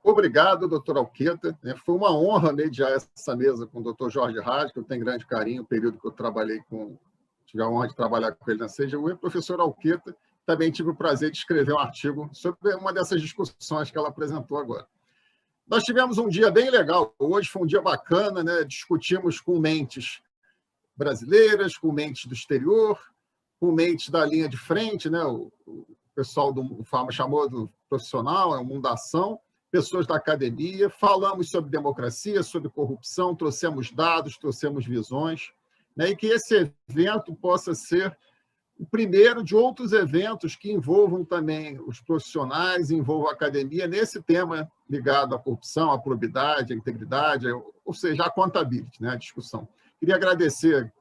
Obrigado, doutor Alqueta. Foi uma honra mediar essa mesa com o doutor Jorge Hage, que eu tenho grande carinho, o período que eu tive a honra de trabalhar com ele na CGU, e o professor Alqueta, também tive o prazer de escrever um artigo sobre uma dessas discussões que ela apresentou agora. Nós tivemos um dia bem legal. Hoje foi um dia bacana, né? Discutimos com mentes brasileiras, com mentes do exterior, com mentes da linha de frente, né? O pessoal do Fama chamou do profissional, é o mundo da ação, pessoas da academia. Falamos sobre democracia, sobre corrupção, trouxemos dados, trouxemos visões, né? E que esse evento possa ser o primeiro de outros eventos que envolvam também os profissionais, envolvam a academia nesse tema ligado à corrupção, à probidade, à integridade, ou seja, à accountability, né, a discussão. Queria agradecer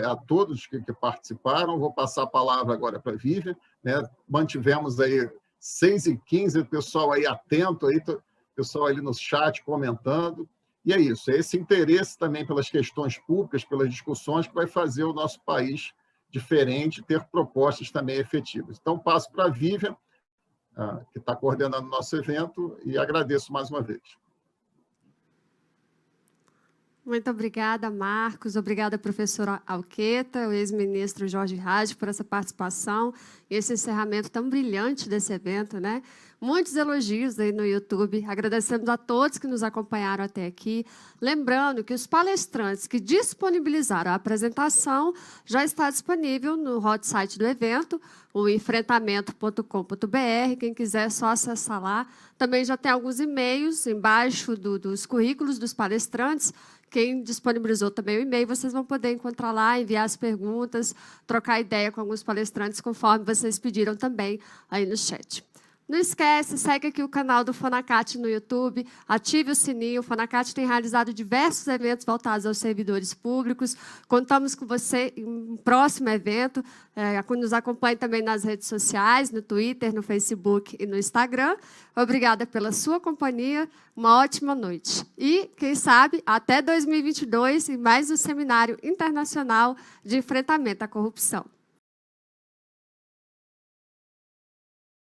a todos que participaram. Vou passar a palavra agora para a Vivian, né? Mantivemos aí 6h15, o pessoal aí atento, aí, o pessoal ali no chat comentando. E é isso, é esse interesse também pelas questões públicas, pelas discussões, que vai fazer o nosso país diferente, ter propostas também efetivas. Então, passo para a Vivian, que está coordenando o nosso evento, e agradeço mais uma vez. Muito obrigada, Marcos. Obrigada, professora Alqueta, o ex-ministro Jorge Hage, por essa participação e esse encerramento tão brilhante desse evento, né? Muitos elogios aí no YouTube. Agradecemos a todos que nos acompanharam até aqui. Lembrando que os palestrantes que disponibilizaram a apresentação já está disponível no hot site do evento, o enfrentamento.com.br. Quem quiser é só acessar lá. Também já tem alguns e-mails embaixo dos currículos dos palestrantes. Quem disponibilizou também o e-mail, vocês vão poder encontrar lá, enviar as perguntas, trocar ideia com alguns palestrantes, conforme vocês pediram também aí no chat. Não esquece, segue aqui o canal do Fonacat no YouTube, ative o sininho. O Fonacat tem realizado diversos eventos voltados aos servidores públicos. Contamos com você em um próximo evento. Nos acompanhe também nas redes sociais, no Twitter, no Facebook e no Instagram. Obrigada pela sua companhia. Uma ótima noite. E, quem sabe, até 2022, em mais um Seminário Internacional de Enfrentamento à Corrupção.